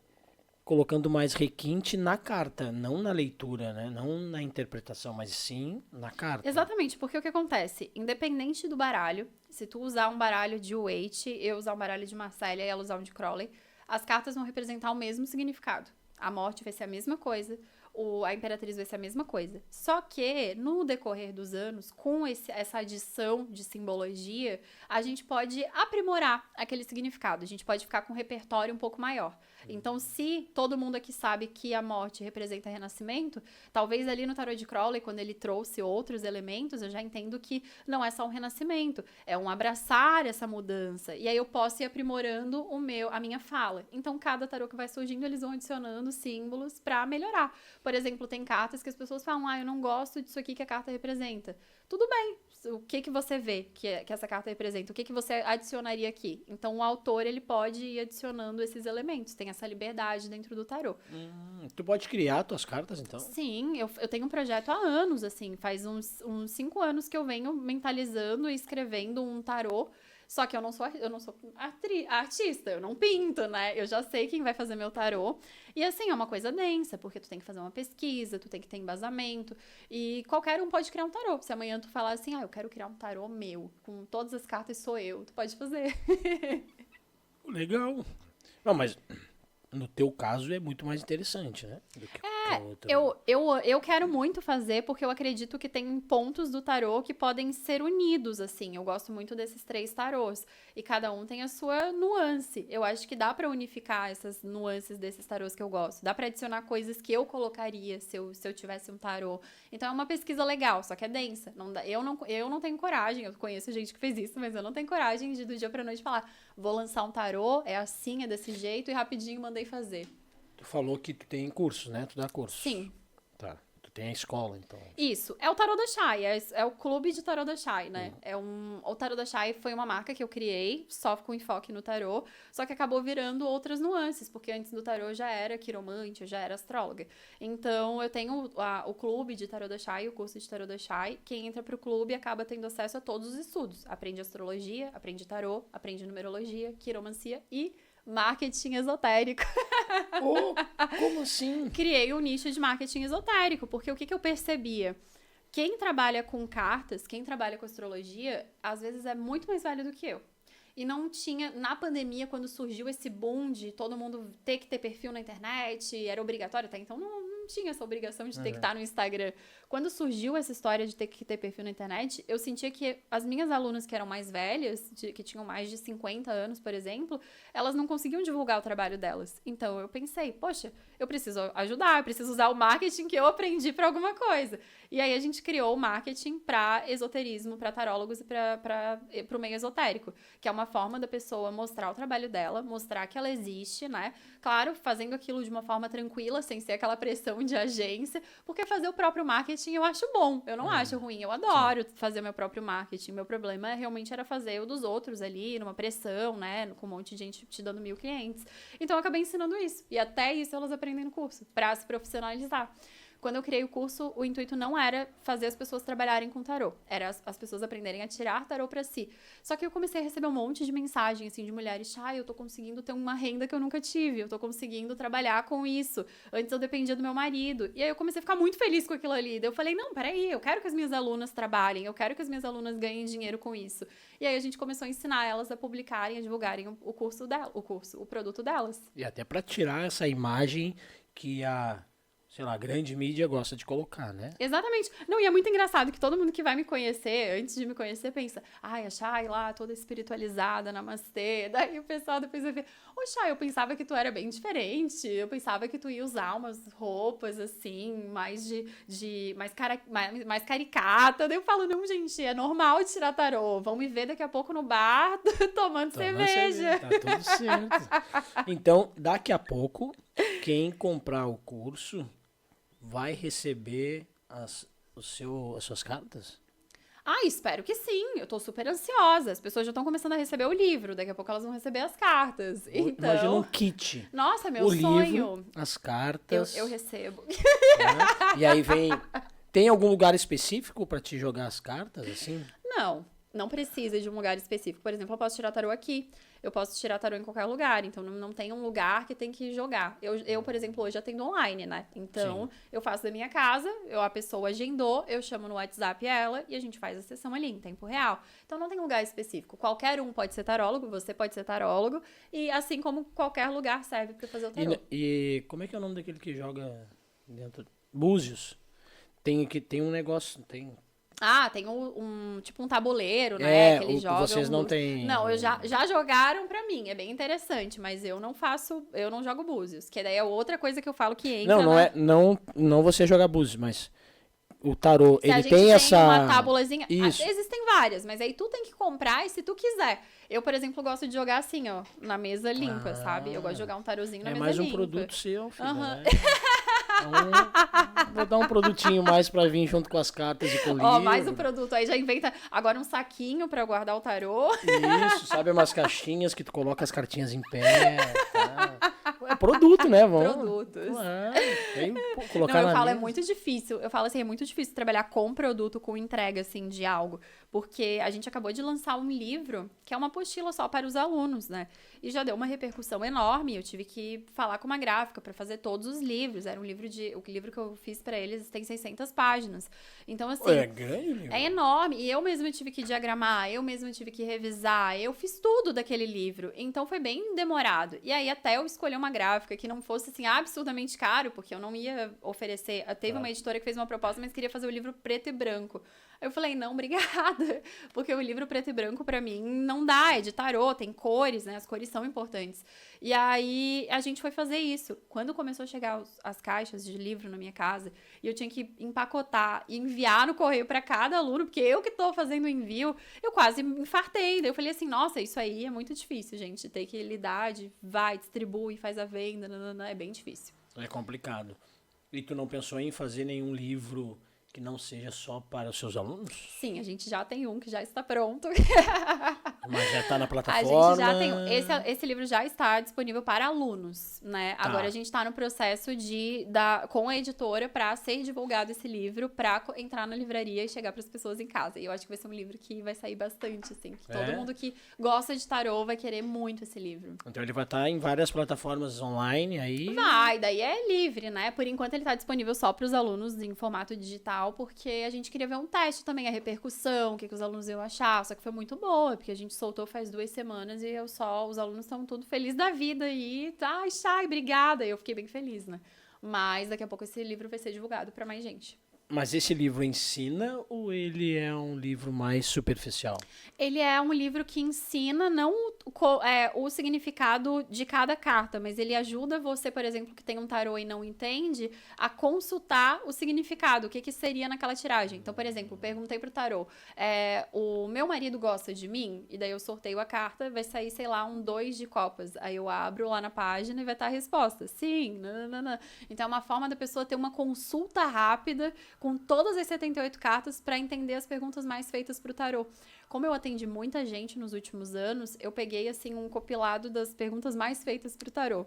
A: colocando mais requinte na carta, não na leitura, né? Não na interpretação, mas sim na carta.
B: Exatamente, porque o que acontece? Independente do baralho, se tu usar um baralho de Waite, eu usar um baralho de Marselha e ela usar um de Crowley, as cartas vão representar o mesmo significado. A morte vai ser a mesma coisa, a Imperatriz vai ser a mesma coisa. Só que, no decorrer dos anos, com essa adição de simbologia, a gente pode aprimorar aquele significado. A gente pode ficar com um repertório um pouco maior. Então, se todo mundo aqui sabe que a morte representa renascimento, talvez ali no tarô de Crowley, quando ele trouxe outros elementos, eu já entendo que não é só um renascimento, é um abraçar essa mudança. E aí eu posso ir aprimorando a minha fala. Então, cada tarô que vai surgindo, eles vão adicionando símbolos pra melhorar. Por exemplo, tem cartas que as pessoas falam, eu não gosto disso aqui que a carta representa. Tudo bem. O que você vê que essa carta representa? O que você adicionaria aqui? Então, o autor, ele pode ir adicionando esses elementos. Tem essa liberdade dentro do tarô.
A: Tu pode criar tuas cartas, então?
B: Sim, eu tenho um projeto há anos, assim. Faz uns 5 anos que eu venho mentalizando e escrevendo um tarô. Só que eu não sou artista, eu não pinto, né? Eu já sei quem vai fazer meu tarô. E assim, é uma coisa densa, porque tu tem que fazer uma pesquisa, tu tem que ter embasamento. E qualquer um pode criar um tarô. Se amanhã tu falar assim, eu quero criar um tarô meu, com todas as cartas sou eu, tu pode fazer.
A: Legal. Não, mas no teu caso é muito mais interessante, né? Do que outro.
B: Eu quero muito fazer, porque eu acredito que tem pontos do tarô que podem ser unidos, assim. Eu gosto muito desses 3 tarôs. E cada um tem a sua nuance. Eu acho que dá pra unificar essas nuances desses tarôs que eu gosto. Dá pra adicionar coisas que eu colocaria se eu tivesse um tarô. Então é uma pesquisa legal, só que é densa. Eu não tenho coragem, eu conheço gente que fez isso, mas eu não tenho coragem de do dia pra noite falar, vou lançar um tarô, é assim, é desse jeito, e rapidinho mandei fazer.
A: Tu falou que tu tem cursos, né? Tu dá cursos.
B: Sim.
A: Tá. Tu tem a escola, então.
B: Isso. É o Tarô da Chay. É o clube de Tarô da Chay, né? O Tarô da Chay foi uma marca que eu criei, só com enfoque no tarô, só que acabou virando outras nuances, porque antes do tarô eu já era quiromante, eu já era astróloga. Então, eu tenho o clube de Tarô da Chay, o curso de Tarô da Chay. Quem entra pro clube acaba tendo acesso a todos os estudos. Aprende astrologia, aprende tarô, aprende numerologia, quiromancia e marketing esotérico.
A: Como assim?
B: Criei um nicho de marketing esotérico, porque o que eu percebia? Quem trabalha com cartas, quem trabalha com astrologia, às vezes é muito mais velho do que eu. E não tinha, na pandemia, quando surgiu esse boom de todo mundo ter que ter perfil na internet, era obrigatório, até então não tinha essa obrigação de ter que estar no Instagram. Quando surgiu essa história de ter que ter perfil na internet, eu sentia que as minhas alunas que eram mais velhas, que tinham mais de 50 anos, por exemplo, elas não conseguiam divulgar o trabalho delas. Então eu pensei, poxa, eu preciso ajudar, eu preciso usar o marketing que eu aprendi para alguma coisa. E aí a gente criou o marketing para esoterismo, para tarólogos e para o meio esotérico, que é uma forma da pessoa mostrar o trabalho dela, mostrar que ela existe, né? Claro, fazendo aquilo de uma forma tranquila, sem ser aquela pressão de agência, porque fazer o próprio marketing eu acho bom, eu não acho ruim, eu adoro fazer o meu próprio marketing. Meu problema realmente era fazer o dos outros ali, numa pressão, né? Com um monte de gente te dando 1000 clientes. Então eu acabei ensinando isso. E até isso elas aprendem no curso, para se profissionalizar. Quando eu criei o curso, o intuito não era fazer as pessoas trabalharem com tarô. Era as pessoas aprenderem a tirar tarô pra si. Só que eu comecei a receber um monte de mensagem, assim, de mulheres. Eu tô conseguindo ter uma renda que eu nunca tive. Eu tô conseguindo trabalhar com isso. Antes eu dependia do meu marido. E aí eu comecei a ficar muito feliz com aquilo ali. Daí eu falei, não, peraí, eu quero que as minhas alunas trabalhem. Eu quero que as minhas alunas ganhem dinheiro com isso. E aí a gente começou a ensinar elas a publicarem, a divulgarem o curso dela, o produto delas.
A: E até pra tirar essa imagem que a grande mídia gosta de colocar, né?
B: Exatamente. Não, e é muito engraçado que todo mundo que vai me conhecer, antes de me conhecer, pensa, a Chay lá, toda espiritualizada, namastê. Daí o pessoal depois vai ver, Chay, eu pensava que tu era bem diferente, eu pensava que tu ia usar umas roupas, assim, mais mais caricata. Daí eu falo, não, gente, é normal tirar tarô, vão me ver daqui a pouco no bar tomando cerveja.
A: Tá tudo certo. Então, daqui a pouco, quem comprar o curso vai receber as suas cartas?
B: Espero que sim. Eu tô super ansiosa. As pessoas já estão começando a receber o livro. Daqui a pouco elas vão receber as cartas. Então...
A: Imagina um kit.
B: Nossa, meu
A: o
B: sonho.
A: Livro, as cartas.
B: Eu recebo.
A: Né? E aí vem... Tem algum lugar específico pra te jogar as cartas, assim?
B: Não precisa de um lugar específico. Por exemplo, eu posso tirar tarô aqui. Eu posso tirar tarô em qualquer lugar. Então, não tem um lugar que tem que jogar. Eu, por exemplo, hoje atendo online, né? Então, eu faço da minha casa, a pessoa agendou, eu chamo no WhatsApp ela e a gente faz a sessão ali, em tempo real. Então, não tem um lugar específico. Qualquer um pode ser tarólogo, você pode ser tarólogo. E assim como qualquer lugar serve pra fazer o tarô.
A: E como é que é o nome daquele que joga dentro... Búzios. Tem um negócio, tem...
B: Ah, tem tipo um tabuleiro, né? Que eles jogam.
A: Vocês não têm...
B: Não, já jogaram pra mim, é bem interessante, mas eu não jogo búzios, que daí é outra coisa que eu falo que entra
A: Não você jogar búzios, mas o tarô,
B: Se a
A: ele
B: gente
A: tem essa...
B: uma tábulazinha,
A: Isso.
B: existem várias, mas aí tu tem que comprar e se tu quiser. Eu, por exemplo, gosto de jogar assim, ó, na mesa limpa, sabe? Eu gosto de jogar um tarozinho na mesa limpa.
A: É mais um produto seu, filho,
B: Aham.
A: né? Então, vou dar um produtinho mais pra vir junto com as cartas e com o livro.
B: Ó, mais um produto. Aí já inventa agora um saquinho pra guardar o tarô.
A: Isso, sabe? Umas caixinhas que tu coloca as cartinhas em pé. Tá? É produto, né?
B: Produtos.
A: Colocar
B: Não, eu
A: na
B: falo, é
A: mesa.
B: muito difícil. Eu falo assim, é muito difícil trabalhar com produto, com entrega, assim, de algo. Porque a gente acabou de lançar um livro, que é uma apostila só para os alunos, né? E já deu uma repercussão enorme. Eu tive que falar com uma gráfica para fazer todos os livros. Era um livro o livro que eu fiz para eles tem 600 páginas. Então, assim...
A: É grande o livro.
B: É enorme. E eu mesma tive que diagramar, eu mesma tive que revisar. Eu fiz tudo daquele livro. Então, foi bem demorado. E aí, até eu escolher uma gráfica que não fosse, assim, absurdamente caro, porque eu não ia oferecer... Teve uma editora que fez uma proposta, mas queria fazer o livro preto e branco. Eu falei, não, obrigada, porque o livro preto e branco pra mim não dá, é de tarô, tem cores, né, as cores são importantes. E aí a gente foi fazer isso. Quando começou a chegar as caixas de livro na minha casa, e eu tinha que empacotar e enviar no correio pra cada aluno, porque eu que tô fazendo o envio, eu quase me infartei. Daí eu falei assim, nossa, isso aí é muito difícil, gente, ter que lidar, vai, distribui, faz a venda, é bem difícil.
A: É complicado. E tu não pensou em fazer nenhum livro que não seja só para os seus alunos?
B: Sim, a gente já tem um que já está pronto.
A: Mas já está na
B: A
A: plataforma?
B: gente já tem. Esse livro já está disponível para alunos, né?
A: Tá.
B: Agora a gente está no processo com a editora para ser divulgado esse livro, para entrar na livraria e chegar para as pessoas em casa. E eu acho que vai ser um livro que vai sair bastante, assim. Que todo mundo que gosta de tarô vai querer muito esse livro.
A: Então ele vai estar em várias plataformas online aí.
B: Vai, daí é livre, né? Por enquanto ele tá disponível só para os alunos em formato digital, porque a gente queria ver um teste também, a repercussão, o que os alunos iam achar, só que foi muito boa, porque a gente soltou faz 2 semanas e os alunos estão tudo felizes da vida e ai, Chay, obrigada, e eu fiquei bem feliz, né? Mas daqui a pouco esse livro vai ser divulgado para mais gente.
A: Mas esse livro ensina ou ele é um livro mais superficial?
B: Ele é um livro que ensina não o significado de cada carta, mas ele ajuda você, por exemplo, que tem um tarô e não entende, a consultar o significado, o que seria naquela tiragem. Então, por exemplo, perguntei pro tarô, o meu marido gosta de mim? E daí eu sorteio a carta, vai sair, sei lá, um 2 de copas. Aí eu abro lá na página e vai estar a resposta. Sim, nananana. Então é uma forma da pessoa ter uma consulta rápida com todas as 78 cartas para entender as perguntas mais feitas pro tarô. Como eu atendi muita gente nos últimos anos, eu peguei, assim, um compilado das perguntas mais feitas pro tarô.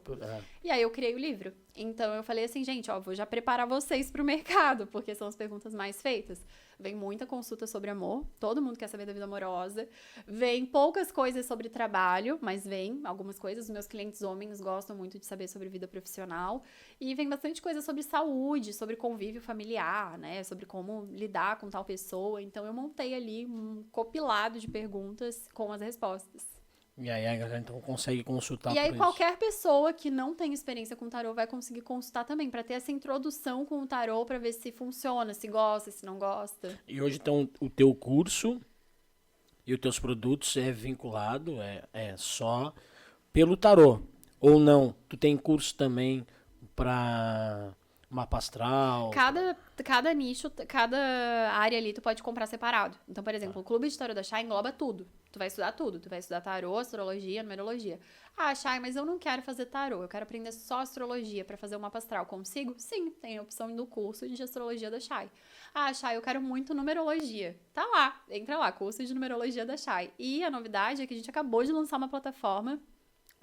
B: E aí eu criei o livro. Então eu falei assim, gente, ó, vou já preparar vocês pro mercado, porque são as perguntas mais feitas. Vem muita consulta sobre amor, todo mundo quer saber da vida amorosa. Vem poucas coisas sobre trabalho, mas vem algumas coisas. Os meus clientes homens gostam muito de saber sobre vida profissional. E vem bastante coisa sobre saúde, sobre convívio familiar, né? Sobre como lidar com tal pessoa. Então eu montei ali um compilado de perguntas com as respostas.
A: E aí a galera então consegue consultar
B: E aí
A: por
B: qualquer pessoa que não tem experiência com tarô vai conseguir consultar também, pra ter essa introdução com o tarô, pra ver se funciona, se gosta, se não gosta.
A: E hoje então o teu curso e os teus produtos é vinculado, é só pelo tarô, ou não? Tu tem curso também para mapa astral?
B: Cada nicho, cada área ali tu pode comprar separado. Então, por exemplo, o Clube de Tarô da Chay engloba tudo. Tu vai estudar tudo. Tu vai estudar tarô, astrologia, numerologia. Ah, Chay, mas eu não quero fazer tarô. Eu quero aprender só astrologia pra fazer o mapa astral. Consigo? Sim, tem a opção no curso de astrologia da Chay. Ah, Chay, eu quero muito numerologia. Tá lá, entra lá, curso de numerologia da Chay. E a novidade é que a gente acabou de lançar uma plataforma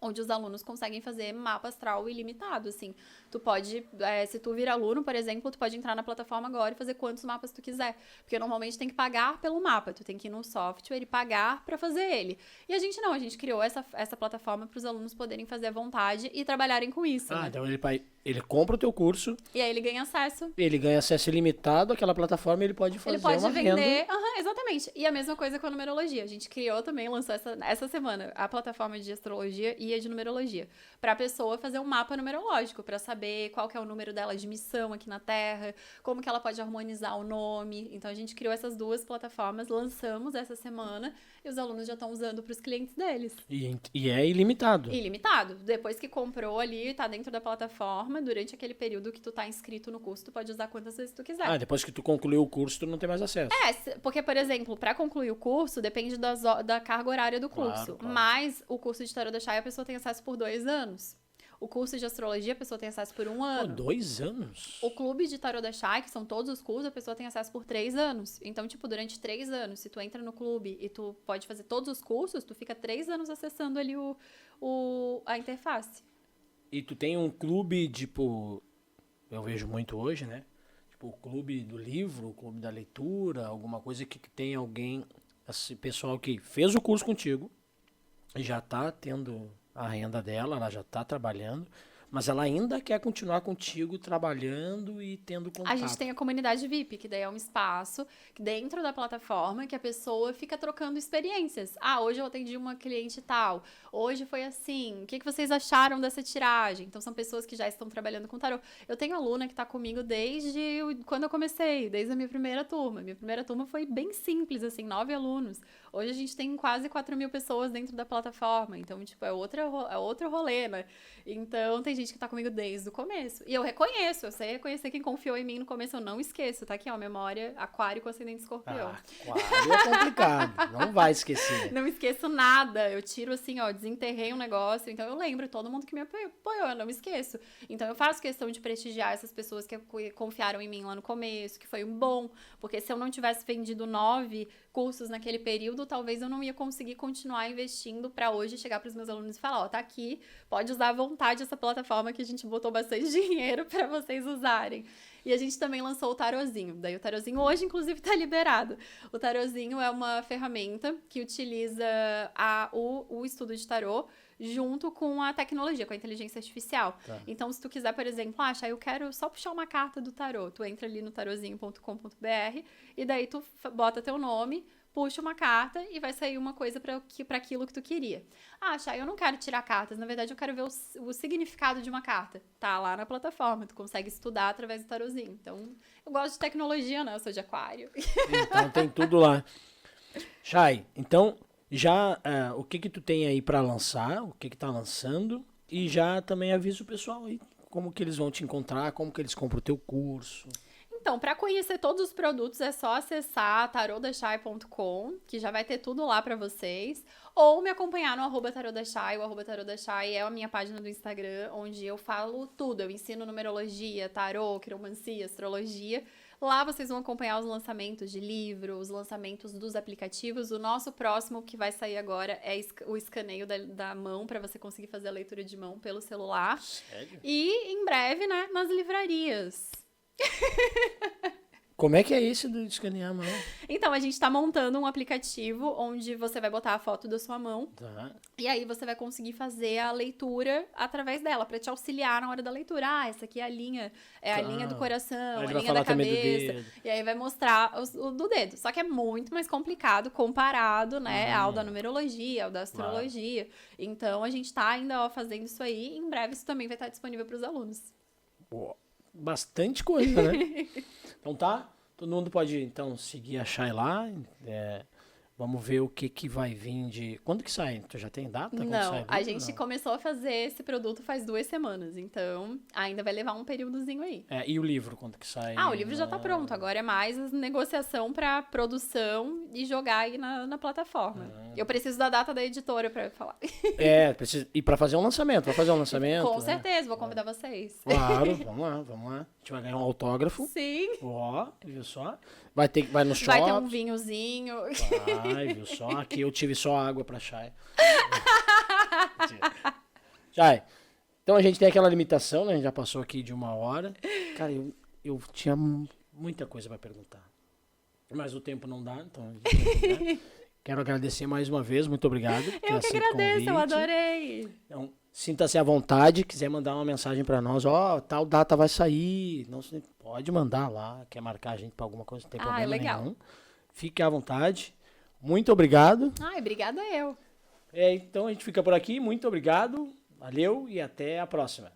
B: onde os alunos conseguem fazer mapa astral ilimitado, assim. Tu pode, se tu vir aluno, por exemplo, tu pode entrar na plataforma agora e fazer quantos mapas tu quiser. Porque normalmente tem que pagar pelo mapa, tu tem que ir no software e pagar pra fazer ele. E a gente criou essa plataforma para os alunos poderem fazer à vontade e trabalharem com isso, né?
A: Então ele compra o teu curso.
B: E aí ele ganha acesso.
A: Ele ganha acesso ilimitado àquela plataforma e ele pode fazer uma
B: vender.
A: renda.
B: Exatamente. E a mesma coisa com a numerologia. A gente criou também, lançou essa semana a plataforma de astrologia e guia de numerologia, para a pessoa fazer um mapa numerológico, para saber qual que é o número dela de missão aqui na Terra, como que ela pode harmonizar o nome. Então a gente criou essas 2 plataformas, lançamos essa semana e os alunos já estão usando para os clientes deles.
A: E é ilimitado.
B: Ilimitado. Depois que comprou ali, tá dentro da plataforma, durante aquele período que tu tá inscrito no curso, tu pode usar quantas vezes tu quiser.
A: Depois que tu concluiu o curso, tu não tem mais acesso.
B: Porque, por exemplo, para concluir o curso, depende da carga horária do curso.
A: Claro.
B: Mas o curso de Tarot da Chay, a pessoa tem acesso por 2 anos. O curso de astrologia, a pessoa tem acesso por 1 ano.
A: 2 anos?
B: O clube de Tarot da Chay, que são todos os cursos, a pessoa tem acesso por 3 anos. Então, tipo, durante 3 anos, se tu entra no clube e tu pode fazer todos os cursos, tu fica 3 anos acessando ali a interface.
A: E tu tem um clube, tipo, eu vejo muito hoje, né? Tipo, o clube do livro, o clube da leitura, alguma coisa que tem alguém, esse pessoal que fez o curso contigo e já tá tendo a renda dela, ela já tá trabalhando, mas ela ainda quer continuar contigo trabalhando e tendo contato.
B: A gente tem a comunidade VIP, que daí é um espaço dentro da plataforma que a pessoa fica trocando experiências. Hoje eu atendi uma cliente tal, hoje foi assim, o que vocês acharam dessa tiragem? Então são pessoas que já estão trabalhando com tarô. Eu tenho aluna que tá comigo desde quando eu comecei, desde a minha primeira turma. Minha primeira turma foi bem simples, assim, 9 alunos. Hoje a gente tem quase 4.000 pessoas dentro da plataforma, então, tipo, é outro rolê, né? Então, tem gente que tá comigo desde o começo. E eu reconheço, eu sei reconhecer quem confiou em mim no começo, eu não esqueço. Tá aqui, ó, memória, aquário com ascendente escorpião.
A: Aquário é complicado, não vai esquecer.
B: Não esqueço nada, eu tiro assim, ó, desenterrei um negócio, então eu lembro todo mundo que me apoiou, eu não me esqueço. Então eu faço questão de prestigiar essas pessoas que confiaram em mim lá no começo, que foi um bom, porque se eu não tivesse vendido 9 cursos naquele período, talvez eu não ia conseguir continuar investindo pra hoje chegar pros meus alunos e falar, ó, tá aqui, pode usar à vontade essa plataforma que a gente botou bastante dinheiro pra vocês usarem. E a gente também lançou o tarozinho. Daí o tarozinho hoje, inclusive, tá liberado. O tarozinho é uma ferramenta que utiliza o estudo de tarô junto com a tecnologia, com a inteligência artificial.
A: Tá.
B: Então, se tu quiser, por exemplo, eu quero só puxar uma carta do tarô. Tu entra ali no tarozinho.com.br e daí tu bota teu nome, puxa uma carta e vai sair uma coisa para aquilo que tu queria. Chay, eu não quero tirar cartas, na verdade eu quero ver o significado de uma carta. Tá lá na plataforma, tu consegue estudar através do tarozinho. Então, eu gosto de tecnologia, né? Eu sou de aquário.
A: Então tem tudo lá. Chay, então já o que tu tem aí para lançar, o que tá lançando, e já também avisa o pessoal aí como que eles vão te encontrar, como que eles compram o teu curso.
B: Então, para conhecer todos os produtos é só acessar tarodachay.com, que já vai ter tudo lá para vocês, ou me acompanhar no @tarodachay. O @tarodachay é a minha página do Instagram, onde eu falo tudo. Eu ensino numerologia, tarô, quiromancia, astrologia. Lá vocês vão acompanhar os lançamentos de livro, os lançamentos dos aplicativos. O nosso próximo que vai sair agora é o escaneio da mão, para você conseguir fazer a leitura de mão pelo celular.
A: Sério?
B: E em breve, né, nas livrarias.
A: Como é que é esse do escanear a mão?
B: Então, a gente tá montando um aplicativo onde você vai botar a foto da sua mão
A: Tá.
B: e aí você vai conseguir fazer a leitura através dela, pra te auxiliar na hora da leitura. Essa aqui é a linha do coração,
A: Aí
B: a
A: ele vai
B: linha
A: falar
B: da
A: também do
B: cabeça.
A: dedo.
B: E aí vai mostrar o do dedo. Só que é muito mais complicado comparado, né, ao da numerologia, ao da astrologia. Então, a gente tá ainda fazendo isso aí e em breve isso também vai estar disponível pros alunos.
A: Pô, bastante coisa, né? Então tá, todo mundo pode então seguir a Chay lá. Vamos ver o que vai vir de... Quando que sai? Tu já tem data? Quando sai
B: Não, a
A: livro?
B: gente
A: Não.
B: começou a fazer esse produto faz 2 semanas, então ainda vai levar um períodozinho aí.
A: E o livro, quando que sai?
B: O livro já tá pronto, agora é mais a negociação pra produção e jogar aí na plataforma. Eu preciso da data da editora pra falar.
A: Precisa... E pra fazer um lançamento, vai fazer um lançamento?
B: Com
A: né?
B: certeza, vou convidar vocês.
A: Claro, vamos lá. A gente vai ganhar um autógrafo.
B: Sim.
A: Ó, viu só? Vai no shopping.
B: Vai ter um vinhozinho.
A: Vai, viu só? Aqui eu tive só água pra Chay. Chay, então a gente tem aquela limitação, né? A gente já passou aqui de 1 hora. Cara, eu tinha muita coisa pra perguntar. Mas o tempo não dá, então a gente vai perguntar. Quero agradecer mais uma vez, muito obrigado.
B: Eu que agradeço, eu adorei.
A: Então, sinta-se à vontade, quiser mandar uma mensagem pra nós, tal data vai sair, não se pode mandar lá, quer marcar a gente pra alguma coisa, não tem problema
B: legal.
A: nenhum. Fique à vontade. Muito obrigado.
B: Obrigada eu.
A: Então a gente fica por aqui. Muito obrigado, valeu e até a próxima.